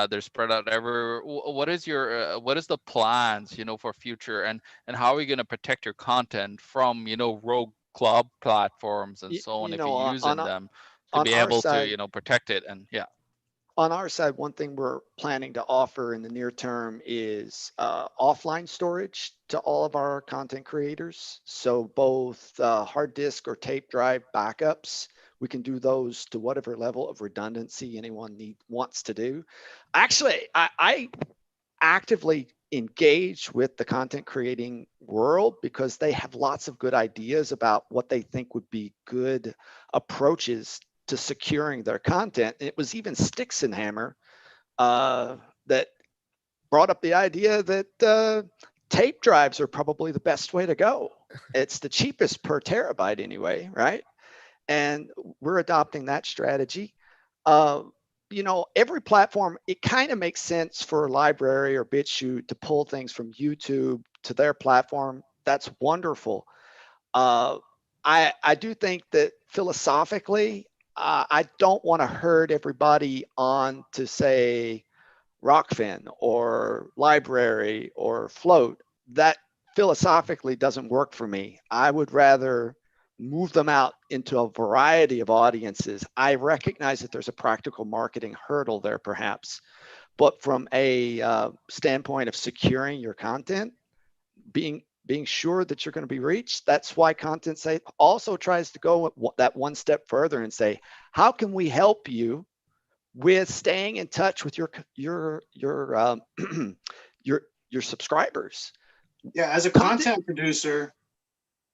S9: They're spread out everywhere. What is the plans for future, and how are you going to protect your content from rogue cloud platforms and so on, if you're using them to be able to protect it? And yeah,
S7: on our side, one thing we're planning to offer in the near term is offline storage to all of our content creators. So both hard disk or tape drive backups, we can do those to whatever level of redundancy anyone wants to do. Actually, I actively engage with the content creating world because they have lots of good ideas about what they think would be good approaches to securing their content. It was even Sticks and Hammer that brought up the idea that tape drives are probably the best way to go. It's the cheapest per terabyte anyway, right? And we're adopting that strategy. Every platform, it kind of makes sense for LBRY or BitChute to pull things from YouTube to their platform. That's wonderful. I do think that philosophically, I don't want to herd everybody on to say ROKFIN or LBRY or Flote. That philosophically doesn't work for me. I would rather move them out into a variety of audiences. I recognize that there's a practical marketing hurdle there perhaps, but from a standpoint of securing your content, being sure that you're going to be reached, that's why Content Safe also tries to go that one step further and say, how can we help you with staying in touch with your subscribers?
S14: Yeah, as a content producer,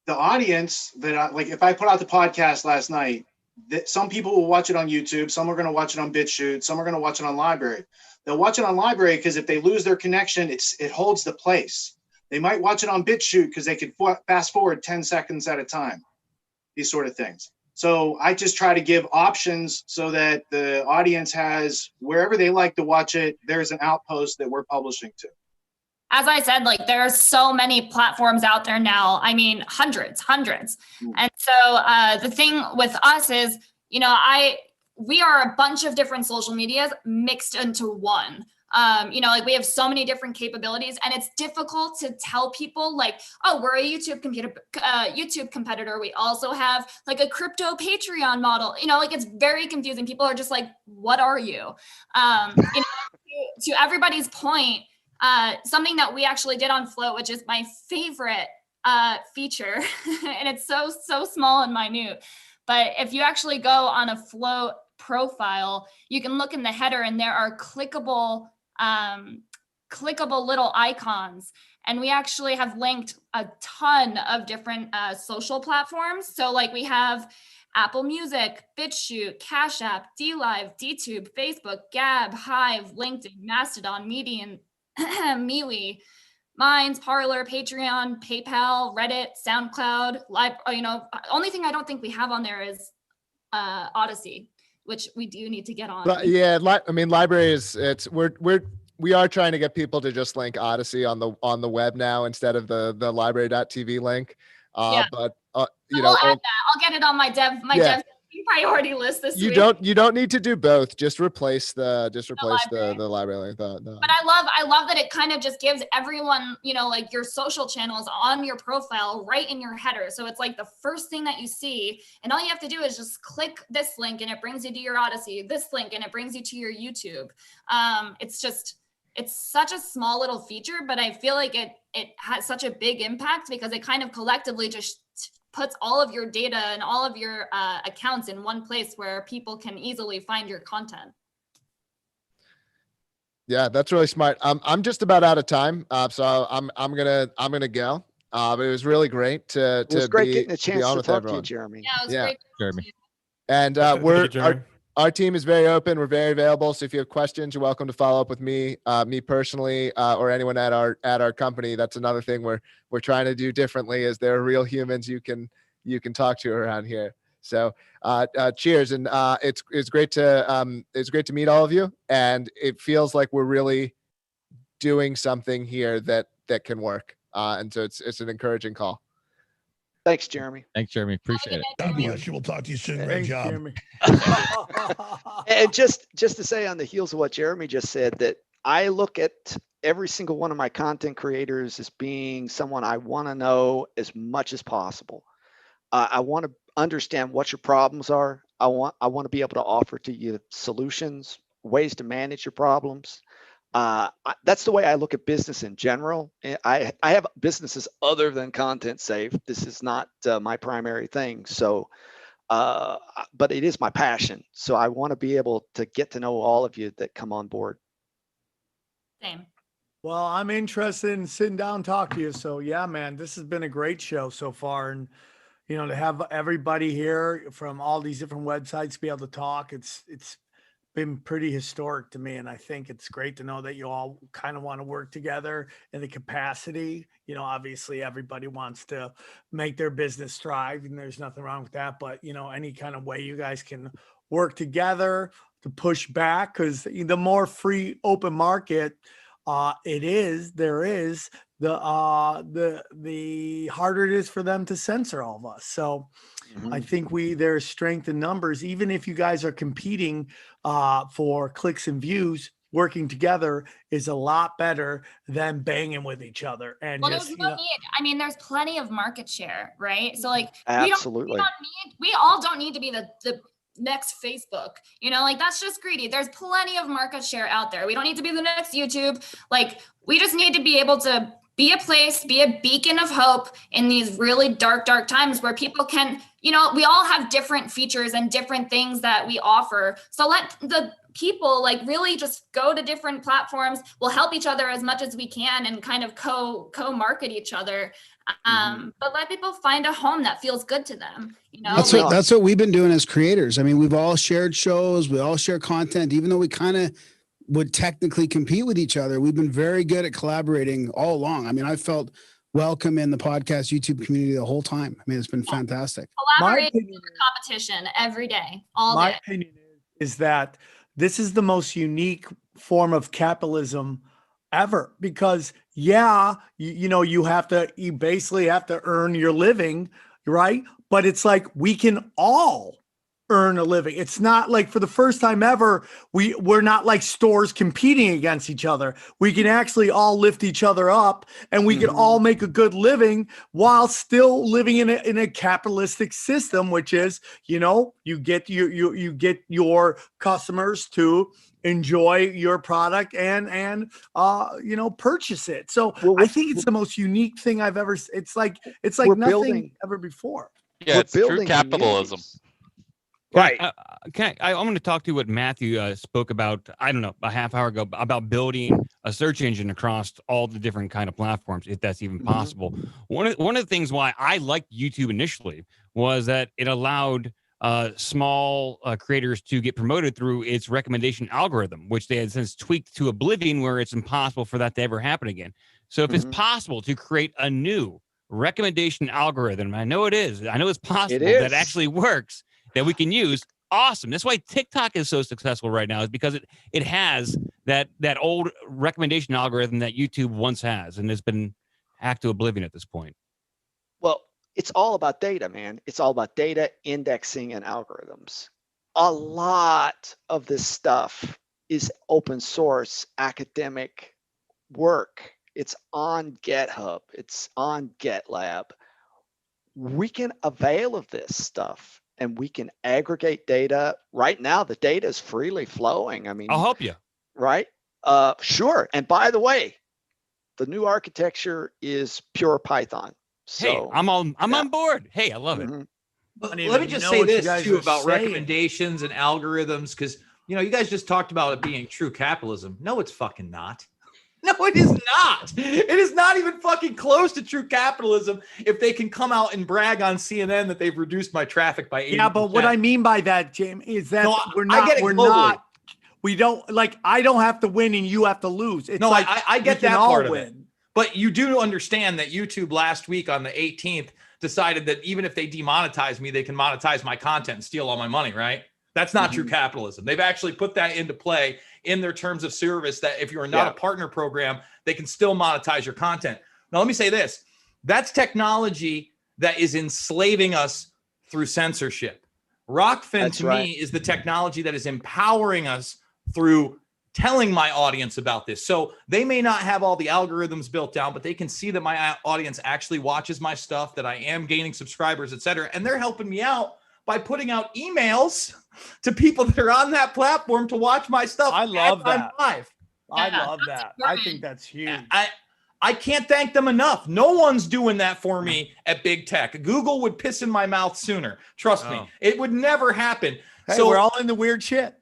S14: the audience that if I put out the podcast last night, that some people will watch it on YouTube, some are going to watch it on BitChute, some are going to watch it on LBRY. They'll watch it on LBRY because if they lose their connection, it holds the place. They might watch it on BitChute because they could fast forward 10 seconds at a time, these sort of things. So I just try to give options so that the audience has, wherever they like to watch it, there's an outpost that we're publishing to.
S6: As I said, like there's so many platforms out there now. I mean, hundreds. And so the thing with us is, you know, we are a bunch of different social medias mixed into one. You know, like we have so many different capabilities, and it's difficult to tell people like, oh, we're a YouTube competitor. We also have like a crypto Patreon model. You know, like it's very confusing. People are just like, what are you? You know, to everybody's point, something that we actually did on Flote, which is my favorite feature, and it's so small and minute. But if you actually go on a Flote profile, you can look in the header, and there are clickable little icons. And we actually have linked a ton of different social platforms. So like we have Apple Music, BitChute, Cash App, DLive, DTube, Facebook, Gab, Hive, LinkedIn, Mastodon, Medium, MeWe, Minds, Parler, Patreon, PayPal, Reddit, SoundCloud, you know, only thing I don't think we have on there is Odyssey, which we do need to get on.
S11: But yeah, I mean, library is we are trying to get people to just link Odyssey on the web now instead of the library.tv link. But you know,
S6: I'll add that. I'll get it on my dev priority list this week.
S11: You don't need to do both. Just replace the library link.
S6: But I love that it kind of just gives everyone, you know, like your social channels on your profile right in your header. So it's like the first thing that you see, and all you have to do is just click this link and it brings you to your Odyssey, this link and it brings you to your YouTube. It's such a small little feature, but I feel like it has such a big impact because it kind of collectively just puts all of your data and all of your accounts in one place where people can easily find your content.
S11: Yeah, that's really smart. I'm just about out of time, so I'm gonna go. But it was really great to
S7: getting a chance to talk to you, Jeremy.
S6: Yeah, it was great,
S3: Jeremy.
S11: And our team is very open. We're very available. So if you have questions, you're welcome to follow up with me personally, or anyone at our company. That's another thing we're trying to do differently, is there are real humans you can talk to around here. So cheers, and it's great to meet all of you, and it feels like we're really doing something here that can work. And so it's an encouraging call.
S7: Thanks, Jeremy.
S3: Thanks, Jeremy. Appreciate it.
S13: God bless you. We'll talk to you soon. Great
S1: Thanks,
S13: job.
S1: Jeremy.
S7: And just to say on the heels of what Jeremy just said, that I look at every single one of my content creators as being someone I want to know as much as possible. I want to understand what your problems are. I want to be able to offer to you solutions, ways to manage your problems. That's the way I look at business in general. I have businesses other than Content Safe. This is not my primary thing. So, but it is my passion. So I want to be able to get to know all of you that come on board.
S6: Same.
S1: Well, I'm interested in sitting down and talk to you. So yeah, man, this has been a great show so far. And, you know, to have everybody here from all these different websites be able to talk, it's been pretty historic to me. And I think it's great to know that you all kind of want to work together in the capacity. You know, obviously everybody wants to make their business thrive, and there's nothing wrong with that. But, you know, any kind of way you guys can work together to push back, because the more free open market there is, the harder it is for them to censor all of us. So I think there's strength in numbers. Even if you guys are competing for clicks and views, working together is a lot better than banging with each other. And
S6: there's no need. I mean, there's plenty of market share, right? So like,
S7: absolutely,
S6: we all don't need to be the next Facebook, you know, like that's just greedy. There's plenty of market share out there. We don't need to be the next YouTube. Like, we just need to be able to be a place, be a beacon of hope in these really dark times where people can, you know, we all have different features and different things that we offer. So let the people like really just go to different platforms. We'll help each other as much as we can and kind of co-market each other. But let people find a home that feels good to them. You know,
S15: that's what we've been doing as creators. I mean, we've all shared shows, we all share content, even though we kind of would technically compete with each other. We've been very good at collaborating all along. I mean, I felt welcome in the podcast YouTube community the whole time. I mean, it's been fantastic.
S6: Collaboration with competition every day, all
S1: My
S6: day.
S1: opinion is that this is the most unique form of capitalism ever, because you basically have to earn your living, right? But it's like we can all earn a living. It's not like, for the first time ever, we're not like stores competing against each other. We can actually all lift each other up, and we can all make a good living while still living in a capitalistic system, which is, you get your customers to enjoy your product and purchase it. So I think it's the most unique thing I've ever. It's like nothing ever before.
S9: Yeah, it's true capitalism.
S4: Right. I'm going to talk to what Matthew spoke about, I don't know, a half hour ago, about building a search engine across all the different kind of platforms, if that's even possible. One of the things why I liked YouTube initially was that it allowed small creators to get promoted through its recommendation algorithm, which they had since tweaked to oblivion, where it's impossible for that to ever happen again. So if it's possible to create a new recommendation algorithm, I know it's possible that actually works, that we can use. Awesome. That's why TikTok is so successful right now, is because it has that old recommendation algorithm that YouTube once has, and it's been hacked to oblivion at this point.
S7: Well, it's all about data, man. It's all about data, indexing, and algorithms. A lot of this stuff is open source academic work. It's on GitHub. It's on GitLab. We can avail of this stuff, and we can aggregate data. Right now, the data is freely flowing. I mean,
S4: I'll help you.
S7: Right? Sure. And by the way, the new architecture is pure Python. So,
S4: hey, I'm on board. Hey, I love it.
S5: But let me just say this too about recommendations and algorithms, because you guys just talked about it being true capitalism. No, it's fucking not. No, it is not. It is not even fucking close to true capitalism if they can come out and brag on CNN that they've reduced my traffic by 80%.
S1: Yeah, but what I mean by that, Jaime, is that I don't have to win and you have to lose. It's
S5: I get that part of it. But you do understand that YouTube last week on the 18th decided that even if they demonetize me, they can monetize my content and steal all my money, right? That's not true capitalism. They've actually put that into play in their terms of service, that if you're not a partner program, they can still monetize your content. Now, let me say this. That's technology that is enslaving us through censorship. ROKFIN, to me, is the technology that is empowering us through telling my audience about this. So they may not have all the algorithms built down, but they can see that my audience actually watches my stuff, that I am gaining subscribers, etc. And they're helping me out by putting out emails to people that are on that platform to watch my stuff.
S1: I love that.
S5: Live.
S1: I love that. I think that's huge.
S5: I can't thank them enough. No one's doing that for me at big tech. Google would piss in my mouth sooner. Trust me. It would never happen.
S1: Hey,
S5: so
S1: we're all into weird shit.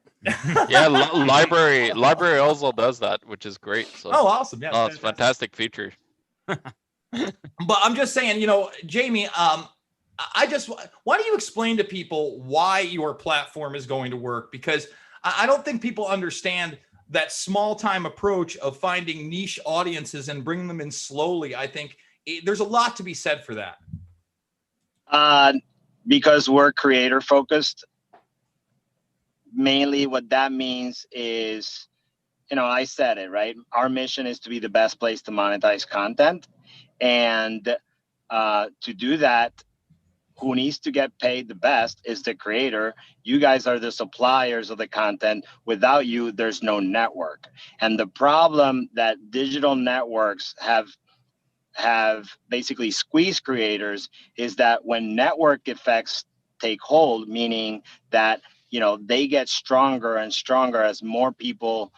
S9: Yeah, library also does that, which is great. So
S5: awesome. Yeah,
S9: it's fantastic feature.
S5: But I'm just saying, Jaime, why don't you explain to people why your platform is going to work? Because I don't think people understand that small time approach of finding niche audiences and bringing them in slowly. I think there's a lot to be said for that.
S12: Because we're creator focused. Mainly what that means is, I said it, right? Our mission is to be the best place to monetize content. And to do that, who needs to get paid the best is the creator. You guys are the suppliers of the content. Without you, there's no network. And the problem that digital networks have basically squeezed creators is that when network effects take hold, meaning that they get stronger and stronger as more people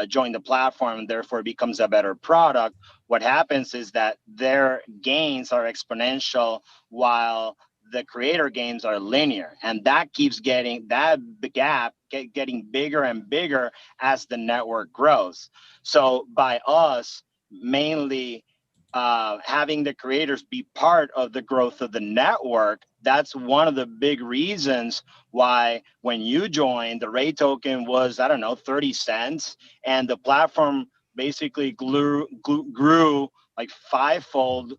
S12: join the platform, and therefore it becomes a better product. What happens is that their gains are exponential while the creator gains are linear, and that keeps getting the gap getting bigger and bigger as the network grows. So by us mainly having the creators be part of the growth of the network, that's one of the big reasons why when you joined, the Ray token was, 30 cents, and the platform basically grew like fivefold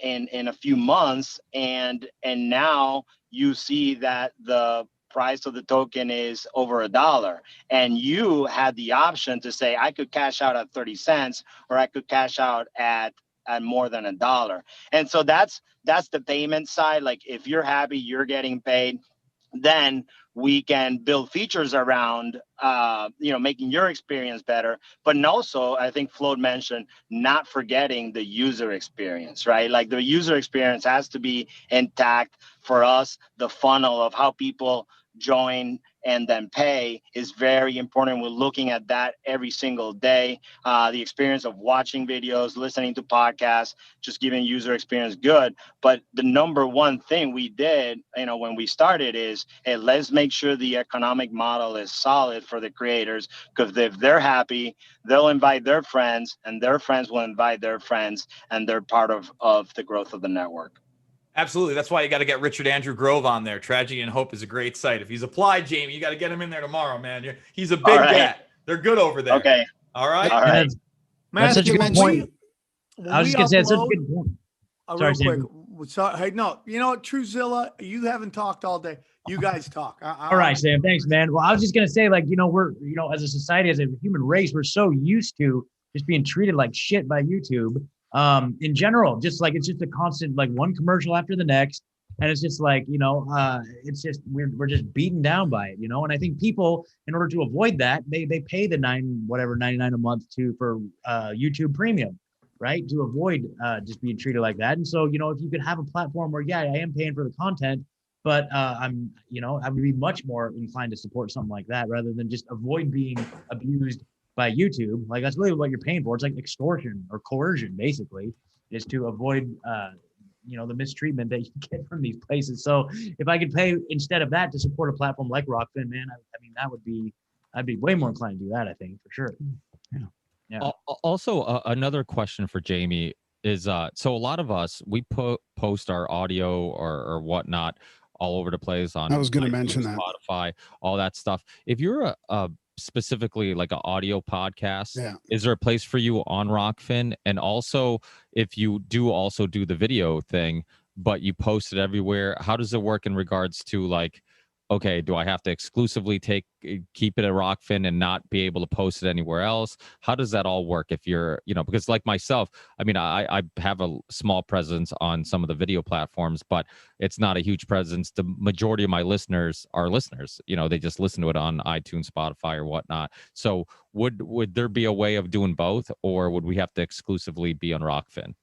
S12: in a few months, and now you see that the price of the token is over $1, and you had the option to say, I could cash out at 30 cents, or I could cash out at more than $1. And so that's the payment side. Like, if you're happy, you're getting paid, then we can build features around, making your experience better. But also, I think Flote mentioned not forgetting the user experience, right? Like, the user experience has to be intact for us. The funnel of how people join and then pay is very important. We're looking at that every single day. The experience of watching videos, listening to podcasts, just giving user experience good. But the number one thing we did, when we started is, hey, let's make sure the economic model is solid for the creators, because if they're happy, they'll invite their friends, and their friends will invite their friends, and they're part of the growth of the network.
S5: Absolutely. That's why you got to get Richard Andrew Grove on there. Tragedy and Hope is a great site. If he's applied, Jaime, you got to get him in there tomorrow, man. He's a big gat. They're good over there.
S12: Okay.
S5: All right.
S12: All right.
S1: Matthew,
S16: That's such a good point. I was just gonna say that's such a good point.
S1: Sorry, real quick. Sorry, hey, no, you know what, TruthZilla, you haven't talked all day. You guys talk.
S16: All right, Sam. Thanks, man. Well, I was just gonna say, like, we're, as a society, as a human race, we're so used to just being treated like shit by YouTube. In general, just like, it's just a constant, like, one commercial after the next. And it's just like, it's just, we're just beaten down by it, and I think people, in order to avoid that, they pay the $99 a month for YouTube premium, right? To avoid just being treated like that. And so, if you could have a platform where, yeah, I am paying for the content, but I would be much more inclined to support something like that rather than just avoid being abused by YouTube. Like, that's really what you're paying for. It's like extortion or coercion, basically, is to avoid, the mistreatment that you get from these places. So if I could pay instead of that to support a platform like ROKFIN, man, I'd be way more inclined to do that, I think, for sure. Yeah.
S3: Also, another question for Jaime is, so a lot of us, we post our audio or whatnot all over the place on,
S15: I was going to
S3: iTunes,
S15: mention that,
S3: Spotify, all that stuff. If you're a specifically like an audio podcast, is there a place for you on ROKFIN? And also, if you do also do the video thing, but you post it everywhere, how does it work in regards to, like, okay, do I have to exclusively keep it at ROKFIN and not be able to post it anywhere else? How does that all work if you're, because like myself, I have a small presence on some of the video platforms, but it's not a huge presence. The majority of my listeners are listeners, they just listen to it on iTunes, Spotify, or whatnot. So would there be a way of doing both, or would we have to exclusively be on ROKFIN?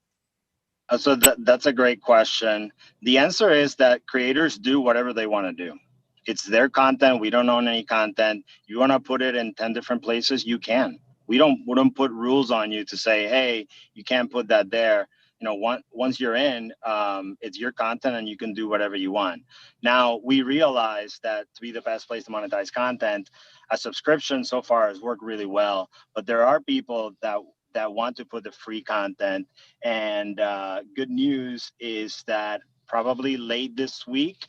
S12: So that's a great question. The answer is that creators do whatever they want to do. It's their content. We don't own any content. You want to put it in 10 different places, you can. We don't put rules on you to say, hey, you can't put that there. Once you're in, it's your content and you can do whatever you want. Now, we realize that to be the best place to monetize content, a subscription so far has worked really well. But there are people that want to put the free content. And good news is that probably late this week,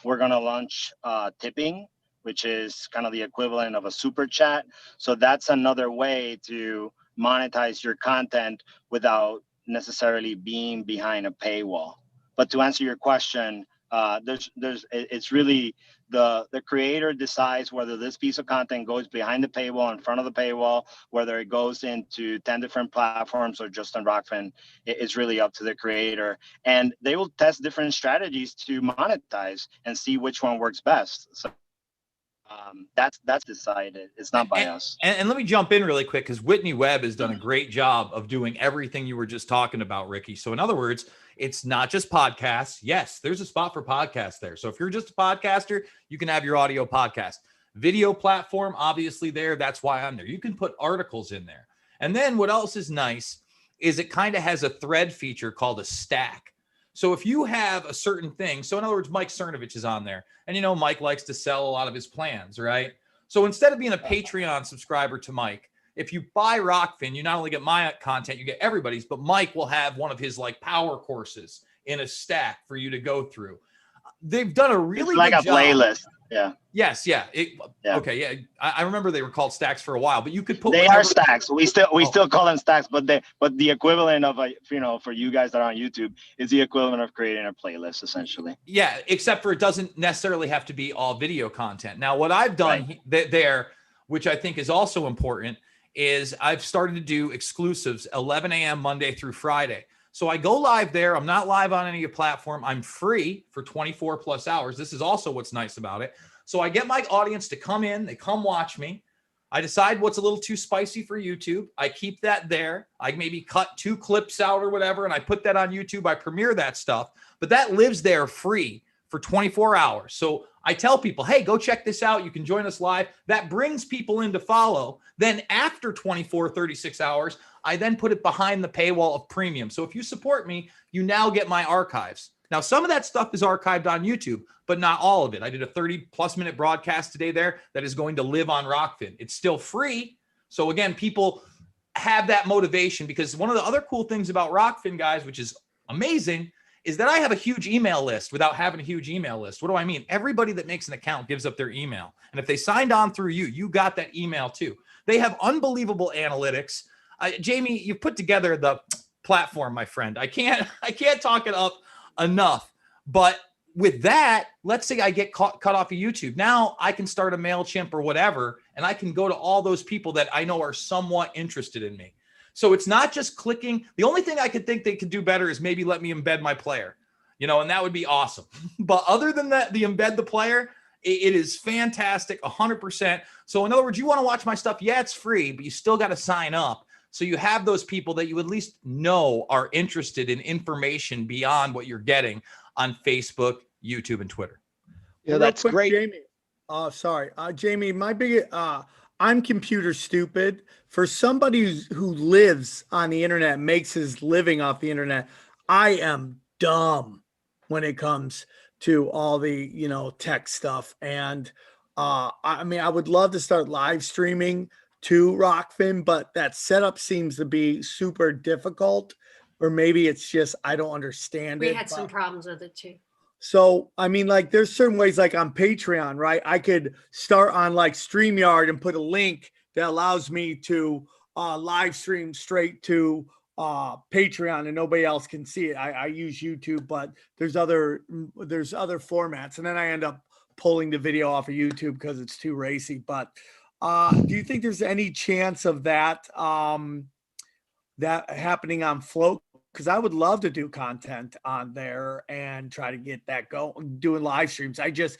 S12: we're going to launch tipping, which is kind of the equivalent of a super chat. So that's another way to monetize your content without necessarily being behind a paywall. But to answer your question, it's really the creator decides whether this piece of content goes behind the paywall, in front of the paywall, whether it goes into 10 different platforms or just on ROKFIN. It's really up to the creator, and they will test different strategies to monetize and see which one works best. So that's decided. It's not by us.
S5: And let me jump in really quick, because Whitney Webb has done a great job of doing everything you were just talking about, Ricky. So in other words, it's not just podcasts. Yes, there's a spot for podcasts there. So if you're just a podcaster, you can have your audio podcast. Video platform, obviously there. That's why I'm there. You can put articles in there. And then what else is nice is it kind of has a thread feature called a stack. So if you have a certain thing, so in other words, Mike Cernovich is on there, and Mike likes to sell a lot of his plans, right? So instead of being a Patreon subscriber to Mike, if you buy ROKFIN, you not only get my content, you get everybody's, but Mike will have one of his like power courses in a stack for you to go through. They've done a really
S12: good job. It's like a playlist. Yeah.
S5: Yes. Yeah. Okay. Yeah. I remember they were called stacks for a while, but you could put.
S12: They are stacks. We still call them stacks, but the equivalent of for you guys that are on YouTube is the equivalent of creating a playlist essentially.
S5: Yeah. Except for it doesn't necessarily have to be all video content. Now, what I've done there, which I think is also important, is I've started to do exclusives 11 a.m. Monday through Friday. So I go live there. I'm not live on any platform. I'm free for 24 plus hours. This is also what's nice about it. So I get my audience to come in. They come watch me. I decide what's a little too spicy for YouTube. I keep that there. I maybe cut 2 clips out or whatever, and I put that on YouTube. I premiere that stuff, but that lives there free for 24 hours. So I tell people, hey, go check this out. You can join us live. That brings people in to follow. Then after 24, 36 hours, I then put it behind the paywall of premium. So if you support me, you now get my archives. Now, some of that stuff is archived on YouTube, but not all of it. I did a 30+ minute broadcast today there that is going to live on ROKFIN. It's still free. So again, people have that motivation, because one of the other cool things about ROKFIN, guys, which is amazing, is that I have a huge email list without having a huge email list. What do I mean? Everybody that makes an account gives up their email. And if they signed on through you, you got that email too. They have unbelievable analytics. Jaime, you've put together the platform, my friend. I can't talk it up enough. But with that, let's say I get cut off of YouTube. Now I can start a MailChimp or whatever, and I can go to all those people that I know are somewhat interested in me. So it's not just clicking. The only thing I could think they could do better is maybe let me embed my player, and that would be awesome. But other than that, the embed the player, it is fantastic, 100%. So in other words, you want to watch my stuff. Yeah, it's free, but you still got to sign up. So you have those people that you at least know are interested in information beyond what you're getting on Facebook, YouTube, and Twitter.
S7: Yeah, that's great.
S1: Jaime. Sorry. Jaime, my big, I'm computer stupid. For somebody who lives on the internet, makes his living off the internet, I am dumb when it comes to all the, tech stuff. And I mean, I would love to start live streaming to ROKFIN, but that setup seems to be super difficult, or maybe it's just I don't understand it.
S8: We had some problems with it too.
S1: So, I mean, like there's certain ways, like on Patreon, right? I could start on like StreamYard and put a link that allows me to live stream straight to Patreon and nobody else can see it. I use YouTube, but there's other formats. And then I end up pulling the video off of YouTube because it's too racy. But do you think there's any chance of that that happening on Flote? Because I would love to do content on there and try to get that going, doing live streams. I just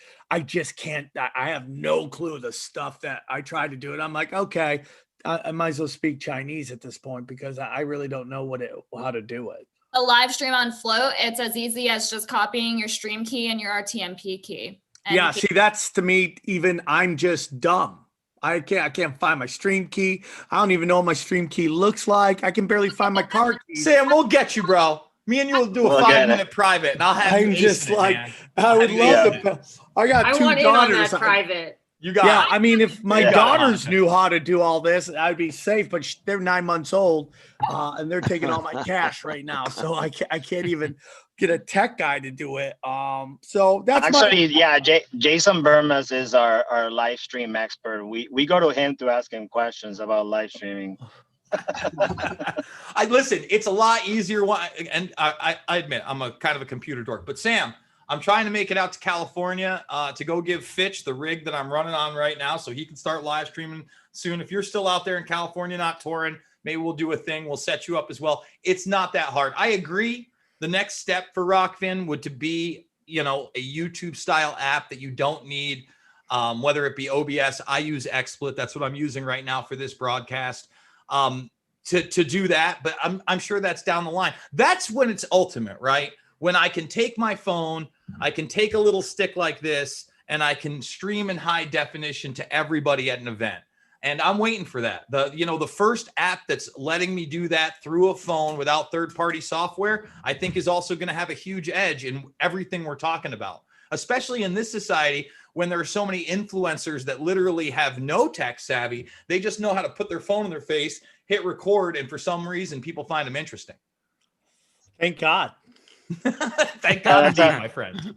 S1: can't. I have no clue the stuff that I try to do it. I'm like, okay, I might as well speak Chinese at this point because I really don't know how to do it.
S6: A live stream on Flote, it's as easy as just copying your stream key and your RTMP key. And
S1: yeah, see, that's to me, even I'm just dumb. I can't find my stream key. I don't even know what my stream key looks like. I can barely find my car key.
S5: Sam, we'll get you, bro. Me and you will do a 5-minute private, and I'll have.
S1: I'm just like, I would love to. I got 2
S8: want
S1: daughters.
S8: In on that private.
S5: You got.
S1: Yeah, I mean, if my daughters knew how to do all this, I'd be safe. But they're 9 months old, and they're taking all my cash right now, so I can't even get a tech guy to do it. So that's
S12: actually, Jason Bermas is our live stream expert. We go to him to ask him questions about live streaming.
S5: I listen, it's a lot easier. And I admit I'm a kind of a computer dork, but Sam, I'm trying to make it out to California to go give Fitch the rig that I'm running on right now so he can start live streaming soon. If you're still out there in California, not touring, maybe we'll do a thing. We'll set you up as well. It's not that hard. I agree. The next step for ROKFIN would to be, a YouTube style app that you don't need, whether it be OBS. I use XSplit. That's what I'm using right now for this broadcast to do that. But I'm sure that's down the line. That's when it's ultimate, right? When I can take my phone, I can take a little stick like this, and I can stream in high definition to everybody at an event. And I'm waiting for that. The first app that's letting me do that through a phone without third-party software, I think is also going to have a huge edge in everything we're talking about, especially in this society when there are so many influencers that literally have no tech savvy. They just know how to put their phone in their face, hit record, and for some reason, people find them interesting.
S1: Thank God.
S5: Thank God indeed, my friend.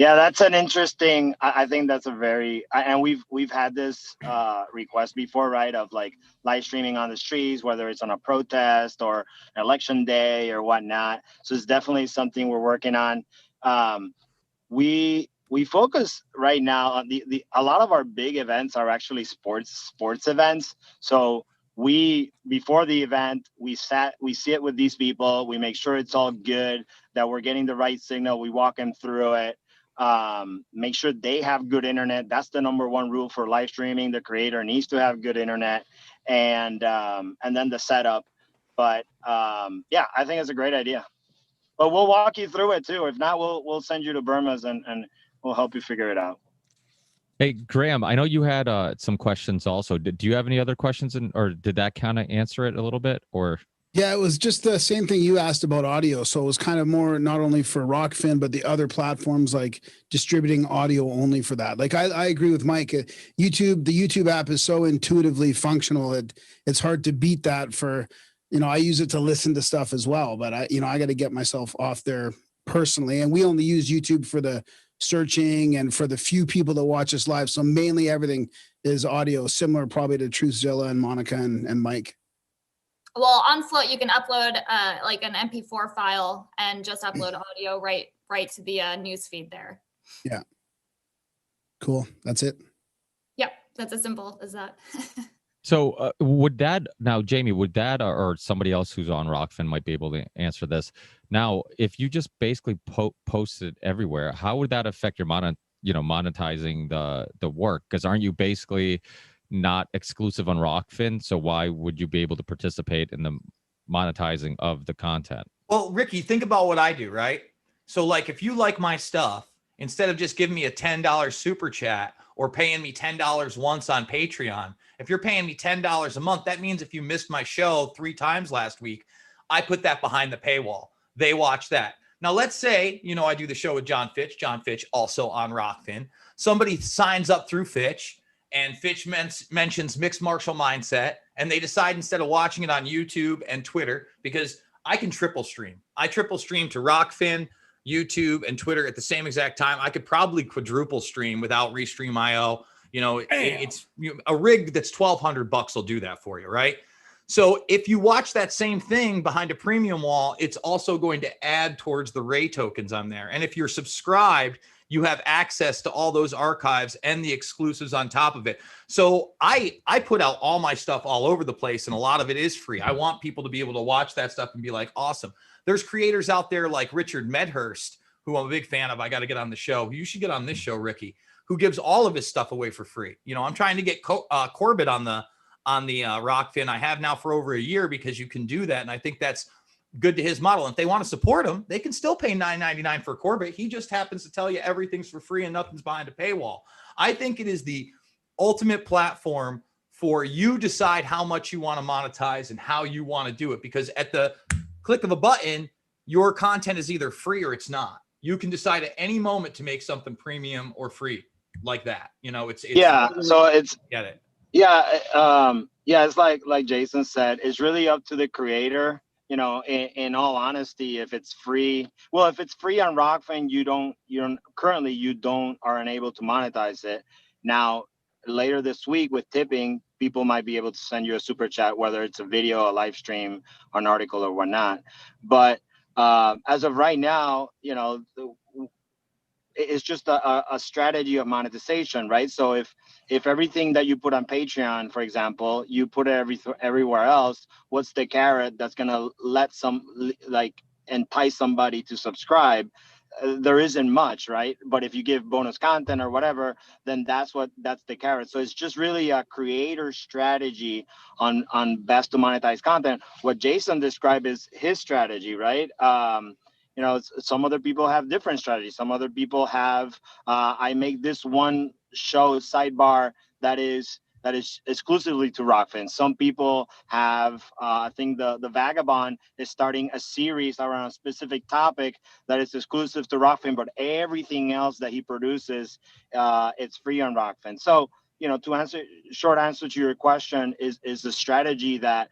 S12: Yeah, that's an interesting. I think that's a very, and we've had this request before, right? Of like live streaming on the streets, whether it's on a protest or election day or whatnot. So it's definitely something we're working on. We focus right now on a lot of our big events are actually sports events. So before the event, we sit with these people, we make sure it's all good, that we're getting the right signal, we walk them through it, make sure they have good internet. That's the number one rule for live streaming. The creator needs to have good internet, and then the setup. But yeah, I think it's a great idea. But we'll walk you through it too. If not, we'll send you to Bermas and we'll help you figure it out.
S3: Hey, Graham, I know you had some questions also. Do you have any other questions, or did that kind of answer it a little bit? Or
S15: yeah, it was just the same thing you asked about audio. So it was kind of more not only for ROKFIN, but the other platforms, like distributing audio only for that. Like I agree with Mike. The YouTube app is so intuitively functional. It's hard to beat that for, I use it to listen to stuff as well, but I got to get myself off there personally. And we only use YouTube for the searching and for the few people that watch us live. So mainly everything is audio, similar probably to TruthZilla and Monica and Mike.
S6: Well, on Flote, you can upload like an MP4 file and just upload audio right to the news feed there.
S15: Yeah. Cool. That's it.
S6: Yep. That's as simple as that.
S3: so would that now, Jaime, would that or somebody else who's on ROKFIN might be able to answer this. Now, if you just basically post it everywhere, how would that affect your monetizing the work? Because aren't you basically not exclusive on ROKFIN? So why would you be able to participate in the monetizing of the content?
S5: Well, Ricky, think about what I do, right? So like, if you like my stuff, instead of just giving me a $10 super chat or paying me $10 once on Patreon, if you're paying me $10 a month, that means if you missed my show 3 times last week, I put that behind the paywall. They watch that. Now, let's say, I do the show with John Fitch also on ROKFIN. Somebody signs up through Fitch, and Fitch mentions mixed martial mindset, and they decide instead of watching it on YouTube and Twitter, because I can triple stream. I triple stream to ROKFIN, YouTube, and Twitter at the same exact time. I could probably quadruple stream without Restream.io. It's a rig that's $1,200 will do that for you, right? So if you watch that same thing behind a premium wall, it's also going to add towards the Ray tokens on there. And if you're subscribed, you have access to all those archives and the exclusives on top of it. So I put out all my stuff all over the place, and a lot of it is free. I want people to be able to watch that stuff and be like, awesome. There's creators out there like Richard Medhurst, who I'm a big fan of. I got to get on the show. You should get on this show, Ricky, who gives all of his stuff away for free. I'm trying to get Corbett on the ROKFIN. I have now for over a year, because you can do that. And I think that's good to his model. And if they want to support him, they can still pay $9.99 for Corbett. He just happens to tell you everything's for free and nothing's behind a paywall. I think it is the ultimate platform for you decide how much you want to monetize and how you want to do it. Because at the click of a button, your content is either free or it's not. You can decide at any moment to make something premium or free like that. It's
S12: yeah. So it's
S5: get it.
S12: Yeah. It's like Jason said, it's really up to the creator. In all honesty, if it's free, if it's free on ROKFIN, you are unable to monetize it. Now, later this week with tipping, people might be able to send you a super chat, whether it's a video, a live stream, or an article or whatnot. But as of right now, it's just a strategy of monetization, right? So if everything that you put on Patreon, for example, you put it everywhere else, what's the carrot that's gonna entice somebody to subscribe? There isn't much, right? But if you give bonus content or whatever, then that's the carrot. So it's just really a creator strategy on best to monetize content. What Jason described is his strategy, right? Some other people have different strategies. Some other people have, I make this one show sidebar that is exclusively to ROKFIN. Some people have, I think the Vagabond is starting a series around a specific topic that is exclusive to ROKFIN, but everything else that he produces, it's free on ROKFIN. So, short answer to your question is a strategy that,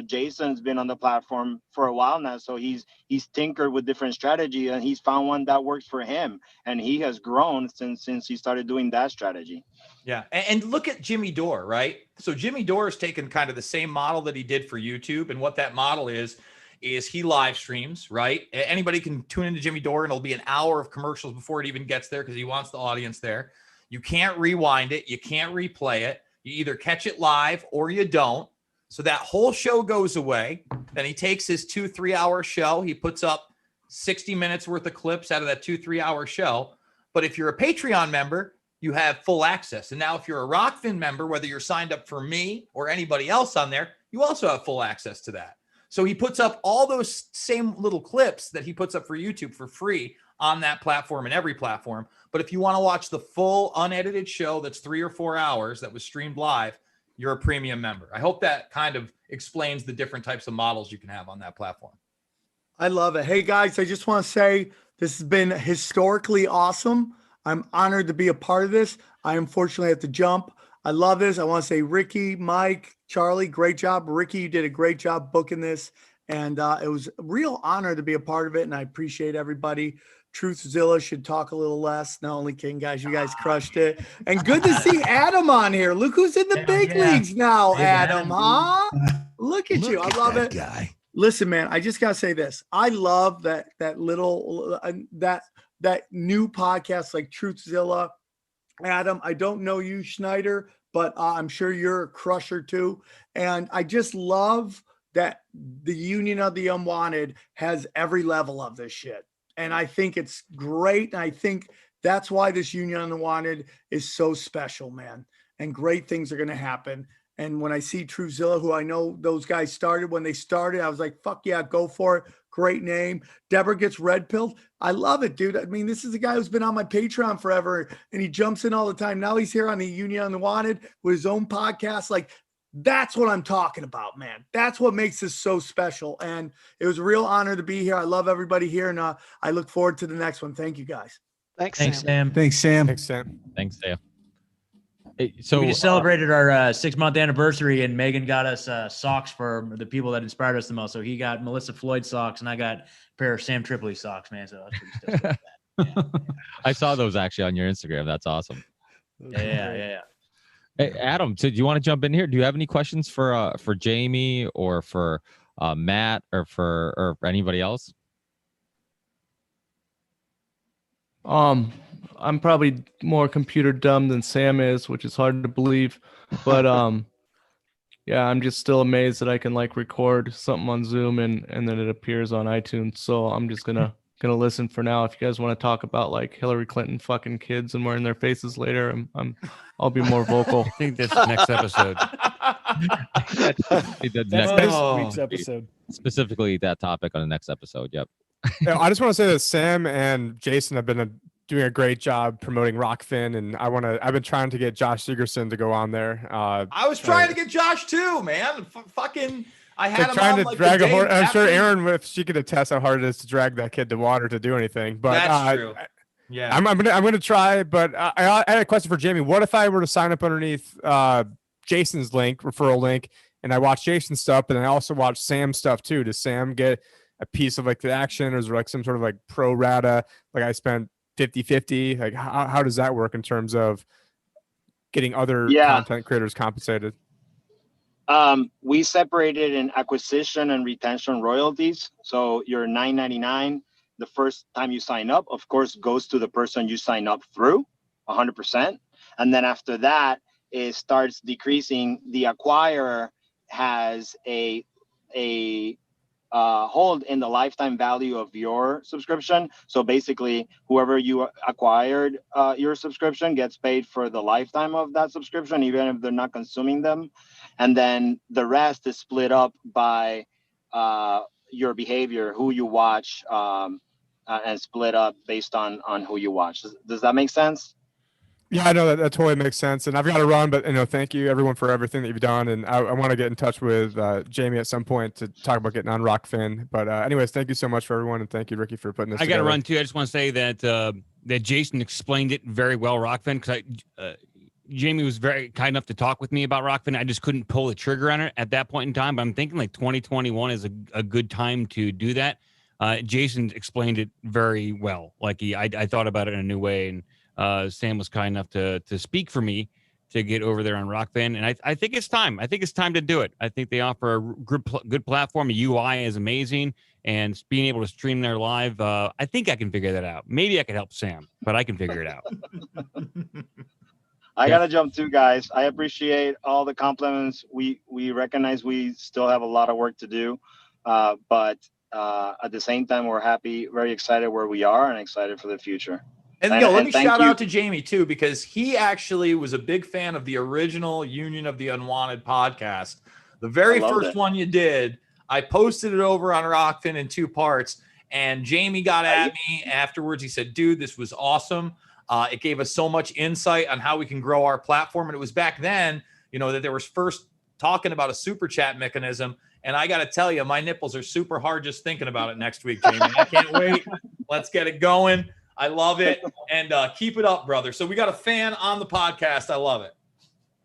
S12: Jason's been on the platform for a while now, so he's tinkered with different strategy, and he's found one that works for him, and he has grown since he started doing that strategy.
S5: Yeah, and look at Jimmy Dore, right? So Jimmy Dore has taken kind of the same model that he did for YouTube, and what that model is he live streams, right? Anybody can tune into Jimmy Dore, and it'll be an hour of commercials before it even gets there because he wants the audience there. You can't rewind it. You can't replay it. You either catch it live or you don't. So that whole show goes away. Then he takes his 2-3 hour show. He puts up 60 minutes worth of clips out of that 2-3 hour show. But if you're a Patreon member, you have full access. And now if you're a ROKFIN member, whether you're signed up for me or anybody else on there, you also have full access to that. So he puts up all those same little clips that he puts up for YouTube for free on that platform and every platform. But if you want to watch the full unedited show that's 3 or 4 hours that was streamed live, you're a premium member. I hope that kind of explains the different types of models you can have on that platform.
S1: I love it. Hey guys, I just want to say this has been historically awesome. I'm honored to be a part of this. I unfortunately have to jump. I love this. I want to say Ricky, Mike, Charlie, great job. Ricky, you did a great job booking this. And it was a real honor to be a part of it. And I appreciate everybody. TruthZilla should talk a little less. Not only kidding, guys. You guys crushed it. And good to see Adam on here. Look who's in the big leagues now, Adam, huh? Look at you. I love it.
S13: Guy.
S1: Listen, man, I just got to say this. I love that little, that new podcast like TruthZilla. Adam, I don't know you, Schneider, but I'm sure you're a crusher too. And I just love that the Union of the Unwanted has every level of this shit. And I think it's great. And I think that's why this Union of the Unwanted is so special, man. And great things are going to happen. And when I see TruthZilla, who I know those guys started, when they started, I was like, fuck yeah, go for it. Great name. Debra gets red pilled. I love it, dude. I mean, this is a guy who's been on my Patreon forever and he jumps in all the time. Now he's here on the Union of the Unwanted with his own podcast. Like, that's what I'm talking about, man. That's what makes this so special. And it was a real honor to be here. I love everybody here. And I look forward to the next one. Thank you, guys.
S7: Thanks,
S16: Sam.
S13: Thanks, Sam.
S2: Thanks, Sam.
S3: Thanks, Sam. Hey, so
S16: we just celebrated our 6-month anniversary, and Megan got us socks for the people that inspired us the most. So he got Melissa Floyd socks, and I got a pair of Sam Tripoli socks, man. So that's pretty stoked about that. Yeah.
S3: I saw those actually on your Instagram. That's awesome.
S16: Yeah.
S3: Hey, Adam, so do you want to jump in here? Do you have any questions for Jaime or for Matt or for anybody else?
S17: I'm probably more computer dumb than Sam is, which is hard to believe. But yeah, I'm just still amazed that I can like record something on Zoom and then it appears on iTunes. So I'm just gonna listen for now. If you guys want to talk about like Hillary Clinton fucking kids and wearing their faces later, I'll be more vocal.
S4: I think that's the next episode.
S10: Next week's episode.
S3: Specifically that topic on the next episode. Yep.
S2: Yeah, I just want to say that Sam and Jason have been doing a great job promoting ROKFIN, and I've been trying to get Josh Sigurdsson to go on there.
S5: I was trying to get Josh too, man. Fucking, I had him
S2: trying
S5: on,
S2: to
S5: like,
S2: drag
S5: the
S2: a horse.
S5: day
S2: I'm sure
S5: after.
S2: Aaron, if she could attest how hard it is to drag that kid to water to do anything. But
S5: That's true. Yeah,
S2: I'm gonna try. But I had a question for Jaime. What if I were to sign up underneath Jason's referral link, and I watch Jason's stuff, and I also watch Sam's stuff too? Does Sam get a piece of like the action, or is there like some sort of like pro rata? Like I spent 50-50. Like how does that work in terms of getting other content creators compensated?
S12: We separated in acquisition and retention royalties. So your $9.99 the first time you sign up, of course, goes to the person you sign up through 100%. And then after that, it starts decreasing. The acquirer has a hold in the lifetime value of your subscription. So basically, whoever you acquired your subscription gets paid for the lifetime of that subscription, even if they're not consuming them. And then the rest is split up by your behavior, who you watch, and split up based on who you watch. Does that make sense?
S2: Yeah, I know that totally makes sense. And I've got to run, but thank you everyone for everything that you've done. And I want to get in touch with Jaime at some point to talk about getting on ROKFIN. But anyways, thank you so much for everyone, and thank you, Ricky, for putting this.
S4: I got to run too. I just want to say that that Jason explained it very well, ROKFIN, because Jaime was very kind enough to talk with me about ROKFIN. I just couldn't pull the trigger on it at that point in time. But I'm thinking like 2021 is a good time to do that. Jason explained it very well. Like I thought about it in a new way, and Sam was kind enough to speak for me to get over there on ROKFIN. And I think it's time. I think it's time to do it. I think they offer a good platform. The UI is amazing, and being able to stream there live, I think I can figure that out. Maybe I could help Sam, but I can figure it out.
S12: I gotta jump too, guys. I appreciate all the compliments. We recognize we still have a lot of work to do, but at the same time, we're happy, very excited where we are, and excited for the future.
S5: And let me shout out to Jaime too, because he actually was a big fan of the original Union of the Unwanted podcast. The very first one you did, I posted it over on ROKFIN in 2 parts, and Jaime got at me afterwards. He said, "Dude, this was awesome. It gave us so much insight on how we can grow our platform." And it was back then, that there was first talking about a super chat mechanism. And I got to tell you, my nipples are super hard just thinking about it next week, Jaime. I can't wait. Let's get it going. I love it. And keep it up, brother. So we got a fan on the podcast. I love it.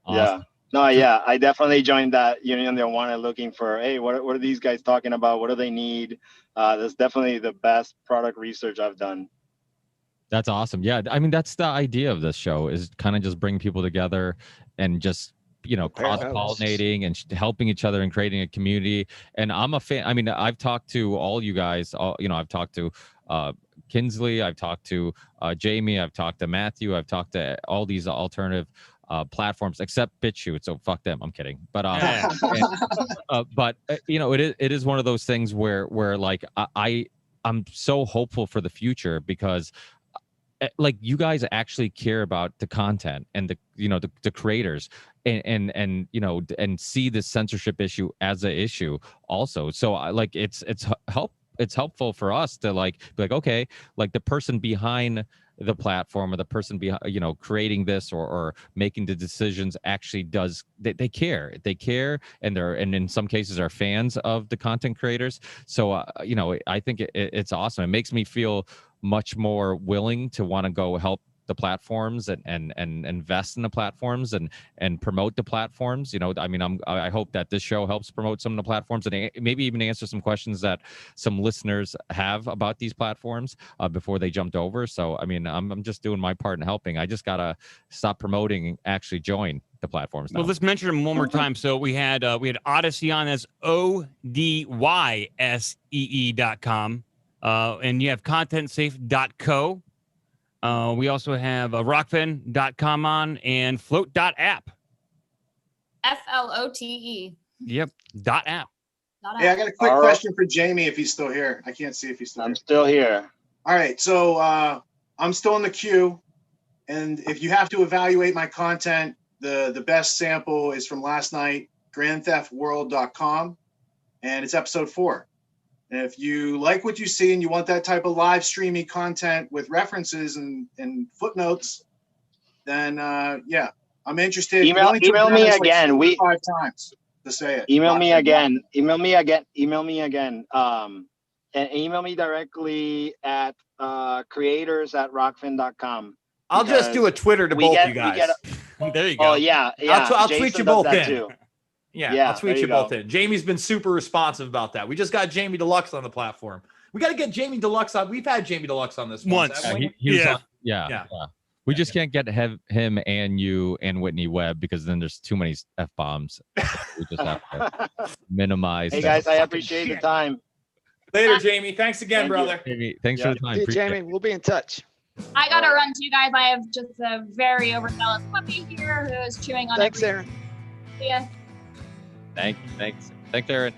S12: Awesome. Yeah. No, yeah. I definitely joined that Union they wanted looking for, hey, what are these guys talking about? What do they need? That's definitely the best product research I've done.
S3: That's awesome. Yeah. I mean, that's the idea of this show, is kind of just bring people together and just, cross-pollinating and helping each other and creating a community. And I'm a fan. I mean, I've talked to all you guys, I've talked to Kinsley, I've talked to Jaime, I've talked to Matthew, I've talked to all these alternative platforms except BitChute, so fuck them. I'm kidding. But it is one of those things where like I'm so hopeful for the future, because like you guys actually care about the content and the creators and see the censorship issue as an issue also. So like it's helpful for us to be like, okay, like the person behind the platform or the person behind, creating this or making the decisions actually does, they care, and in some cases are fans of the content creators. So, I think it's awesome. It makes me feel much more willing to want to go help the platforms and invest in the platforms and promote the platforms. I hope that this show helps promote some of the platforms and maybe even answer some questions that some listeners have about these platforms before they jumped over. So, I'm just doing my part in helping. I just got to stop promoting and actually join the platforms now.
S4: Well, let's mention them one more time. So we had Odyssey on, as ODYSEE.com. And you have contentsafe.co. We also have ROKFIN.com on, and Flote.app.
S6: FLOTE.
S4: Yep. .app.
S14: Hey, I got a quick question for Jaime if he's still here. I can't see if he's still here.
S12: I'm still here.
S14: All right. So I'm still in the queue. And if you have to evaluate my content, the best sample is from last night, grandtheftworld.com. And it's episode 4. And if you like what you see and you want that type of live streaming content with references and footnotes, then I'm interested.
S12: Email me again.
S14: Like 5 times to say it.
S12: Email me again. And email me directly at creators@rokfin.com.
S5: I'll just do a Twitter to both you guys.
S4: There you go.
S12: Oh yeah.
S5: I'll tweet you both in.
S12: Too.
S5: Yeah, I'll tweet you both in. Jamie's been super responsive about that. We just got Jaime Deluxe on the platform. We got to get Jaime Deluxe on. We've had Jaime Deluxe on this once.
S3: Yeah. We just can't get him and you and Whitney Webb, because then there's too many F-bombs. We just have to minimize.
S12: Hey guys, I appreciate the time.
S5: Later, Jaime. Thanks again, brother.
S3: Jamie, thanks for the time.
S7: Hey, Jaime, we'll be in touch.
S6: I got to run too, guys. I have just a very overzealous puppy here who is chewing on
S7: Thanks, Erin.
S6: See ya.
S3: Thanks, Erin.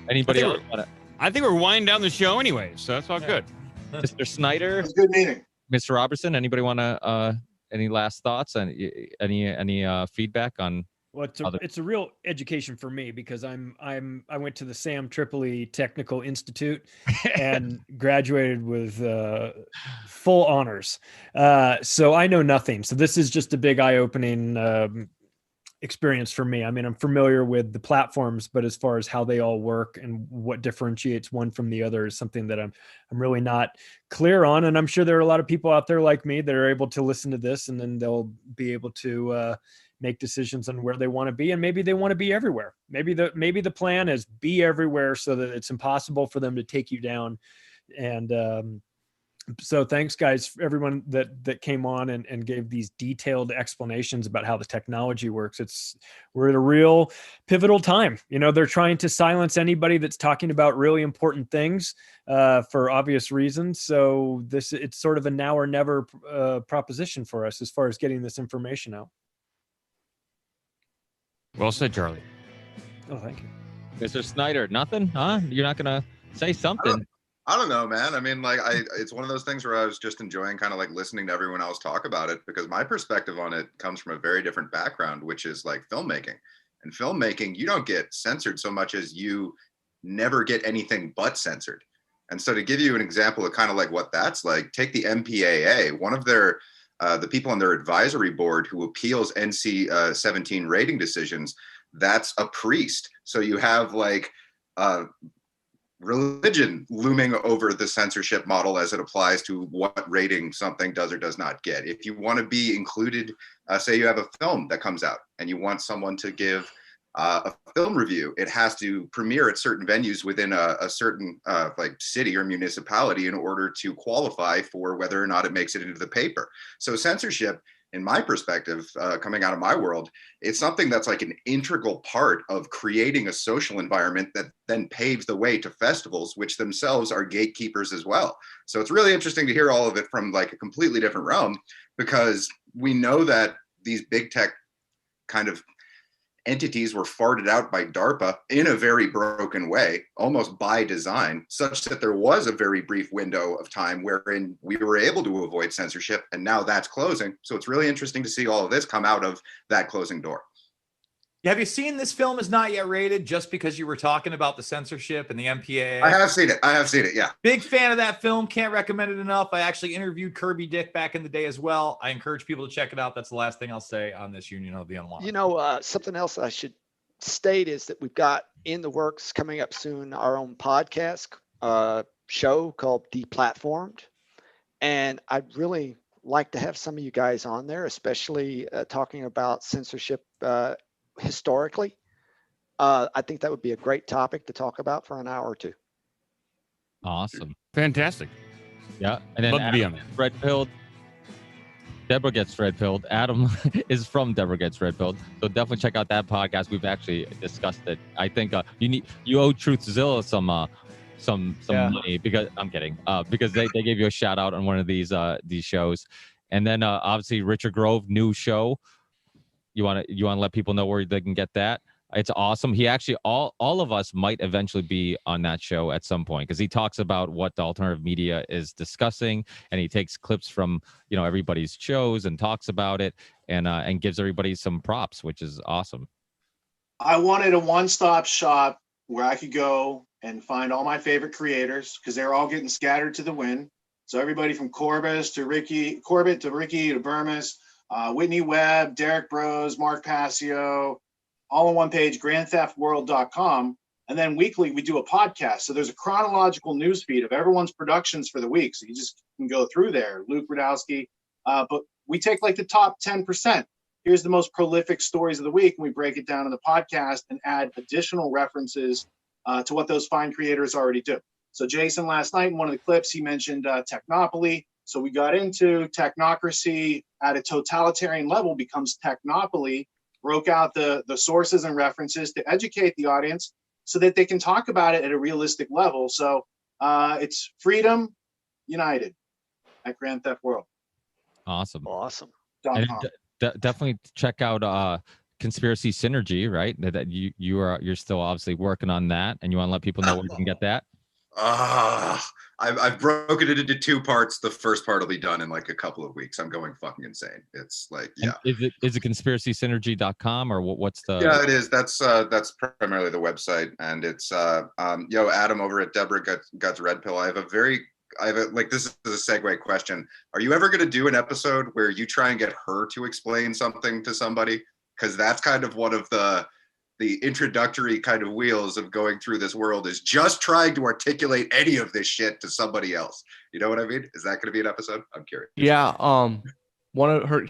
S3: Anybody else want to?
S4: I think we're winding down the show anyway, so that's all good.
S3: Mr. Snyder,
S14: it was a good meeting.
S3: Mr. Robison, anybody want to? Any last thoughts and any feedback on?
S10: Well, it's a real education for me, because I went to the Sam Tripoli Technical Institute and graduated with full honors. So I know nothing. So this is just a big eye-opening experience for me. I mean, I'm familiar with the platforms, but as far as how they all work and what differentiates one from the other is something that I'm really not clear on. And I'm sure there are a lot of people out there like me that are able to listen to this, and then they'll be able to make decisions on where they want to be. And maybe they want to be everywhere. Maybe the plan is be everywhere so that it's impossible for them to take you down. And so thanks guys, everyone that came on and gave these detailed explanations about how the technology works. We're at a real pivotal time. You know, they're trying to silence anybody that's talking about really important things for obvious reasons. So it's sort of a now or never proposition for us as far as getting this information out.
S4: Well said, Charlie.
S10: Oh, thank you.
S3: Mr. Snyder, nothing, huh? You're not gonna say something?
S18: I don't know, man. I mean, like, it's one of those things where I was just enjoying kind of like listening to everyone else talk about it, because my perspective on it comes from a very different background, which is like filmmaking. And filmmaking, you don't get censored so much as you never get anything but censored. And so to give you an example of kind of like what that's like, take the MPAA, one of their, the people on their advisory board who appeals NC-17 rating decisions, that's a priest. So you have like, religion looming over the censorship model as it applies to what rating something does or does not get. If you want to be included, say you have a film that comes out and you want someone to give a film review, it has to premiere at certain venues within a certain like city or municipality in order to qualify for whether or not it makes it into the paper. So censorship, in my perspective, coming out of my world, it's something that's like an integral part of creating a social environment that then paves the way to festivals, which themselves are gatekeepers as well. So it's really interesting to hear all of it from like a completely different realm, because we know that these big tech kind of entities were farted out by DARPA in a very broken way, almost by design, such that there was a very brief window of time wherein we were able to avoid censorship, and now that's closing. So it's really interesting to see all of this come out of that closing door.
S5: Have you seen this film is not yet rated, just because you were talking about the censorship and the MPAA?
S18: I have seen it. Yeah.
S5: Big fan of that film. Can't recommend it enough. I actually interviewed Kirby Dick back in the day as well. I encourage people to check it out. That's the last thing I'll say on this Union of the Unwanted.
S7: You know, something else I should state is that we've got in the works coming up soon our own podcast show called Deplatformed. And I'd really like to have some of you guys on there, especially talking about censorship historically. I think that would be a great topic to talk about for an hour or two.
S3: Awesome.
S4: Fantastic.
S3: Yeah. And then
S4: Love to be on
S3: Adam Red Pilled. Deborah Gets Red Pilled. Adam is from Deborah Gets Red Pilled. So definitely check out that podcast. We've actually discussed it. I think you owe TruthZilla some money, because I'm kidding. Because they gave you a shout out on one of these shows. And then obviously Richard Grove, new show. You want to let people know where they can get that? It's awesome. He actually, all of us might eventually be on that show at some point, because he talks about what the alternative media is discussing, and he takes clips from everybody's shows and talks about it, and gives everybody some props, which is awesome.
S14: I wanted a one-stop shop where I could go and find all my favorite creators, because they're all getting scattered to the wind. So everybody from Corbett to Ricky to Bermas, Whitney Webb, Derek Bros, Mark Passio, all on one page, grandtheftworld.com. And then weekly, we do a podcast. So there's a chronological news feed of everyone's productions for the week. So you just can go through there. Luke Radowski. But we take like the top 10%. Here's the most prolific stories of the week. And we break it down in the podcast and add additional references to what those fine creators already do. So Jason, last night in one of the clips, he mentioned technopoly. So we got into technocracy at a totalitarian level becomes technopoly, broke out the sources and references to educate the audience so that they can talk about it at a realistic level. So it's Freedom United at Grand Theft World.
S3: Awesome.
S7: And
S3: definitely check out Conspiracy Synergy, right? That you're still obviously working on that, and you want to let people know where you can get that.
S18: I've broken it into two parts. The first part will be done in like a couple of weeks. I'm going fucking insane. It's like, yeah.
S3: And is it conspiracysynergy.com or what's the?
S18: Yeah, it is. That's primarily the website, and it's Adam over at Debra Gets Red Pill. I have this is a segue question. Are you ever going to do an episode where you try and get her to explain something to somebody? because that's kind of one of the introductory kind of wheels of going through this world, is just trying to articulate any of this shit to somebody else. You know what I mean? Is that going to be an episode? I'm curious.
S17: Yeah.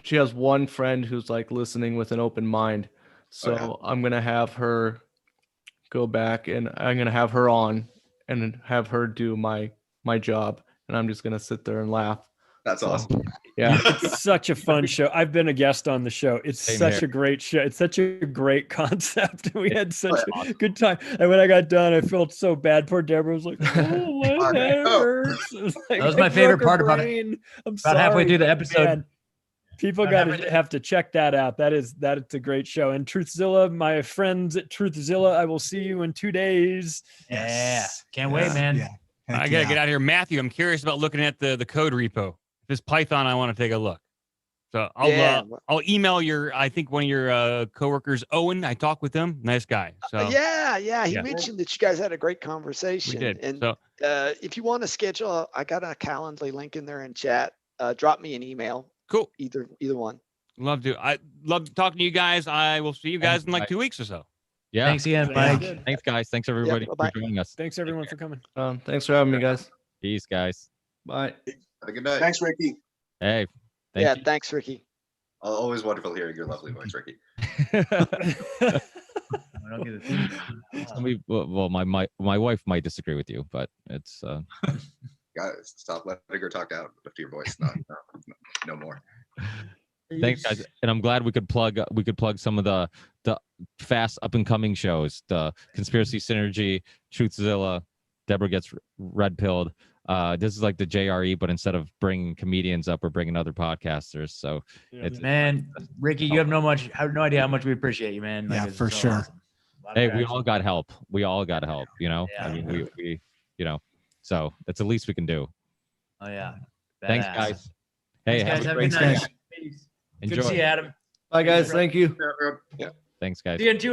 S17: She has one friend who's like listening with an open mind. So I'm going to have her go back, and I'm going to have her on and have her do my job. And I'm just going to sit there and laugh.
S18: That's awesome.
S17: Yeah.
S10: It's such a fun show. I've been a guest on the show. It's such a great show. It's such a great concept. We had such a good time. And when I got done, I felt so bad. Poor Debra was like, oh, my head hurts.
S16: That was my favorite part about it.
S10: I'm
S16: about halfway through the episode.
S10: Man. People got to have to check that out. That is a great show. And TruthZilla, my friends at TruthZilla, I will see you in 2 days.
S16: Yeah. Can't wait, man.
S4: Yeah. I got to get out of here. Matthew, I'm curious about looking at the code repo. This Python, I want to take a look. So I'll email I think one of your coworkers, Owen. I talked with him. Nice guy. So
S7: he mentioned that you guys had a great conversation.
S4: We did.
S7: And
S4: so,
S7: if you want to schedule, I got a Calendly link in there in chat. Drop me an email.
S4: Cool.
S7: Either one.
S4: Love to. I love talking to you guys. I will see you guys in like 2 weeks or so.
S3: Yeah.
S16: Thanks again, Mike.
S3: Thanks, guys. Thanks everybody for joining us.
S10: Thanks everyone for coming.
S17: Thanks for having me, guys.
S3: Peace, guys.
S17: Bye.
S18: Have a good night.
S14: Thanks, Ricky.
S3: Hey. Thank you.
S7: Thanks, Ricky.
S18: Always wonderful hearing your lovely voice, Ricky.
S3: Well, my wife might disagree with you, but it's
S18: guys, stop letting her talk down to your voice. No more.
S3: Thanks, guys. And I'm glad we could plug some of the fast up and coming shows, the Conspiracy Synergy, TruthZilla, Debra Gets Red Pilled. This is like the JRE, but instead of bringing comedians up, we're bringing other podcasters. So,
S16: man, Ricky, you have no idea how much we appreciate you, man.
S15: Yeah, for sure.
S16: Awesome.
S3: Hey, we all got help. You know,
S16: Yeah.
S3: I mean, we so that's the least we can do.
S16: Oh yeah.
S3: Thanks,
S16: Badass.
S3: guys. Hey,
S16: Thanks, guys. Have a
S3: great
S16: good night.
S3: day.
S16: Peace.
S3: Enjoy.
S16: Good to see you, Adam.
S17: Bye, guys. Thank you.
S3: Thanks, guys.
S16: See you in 2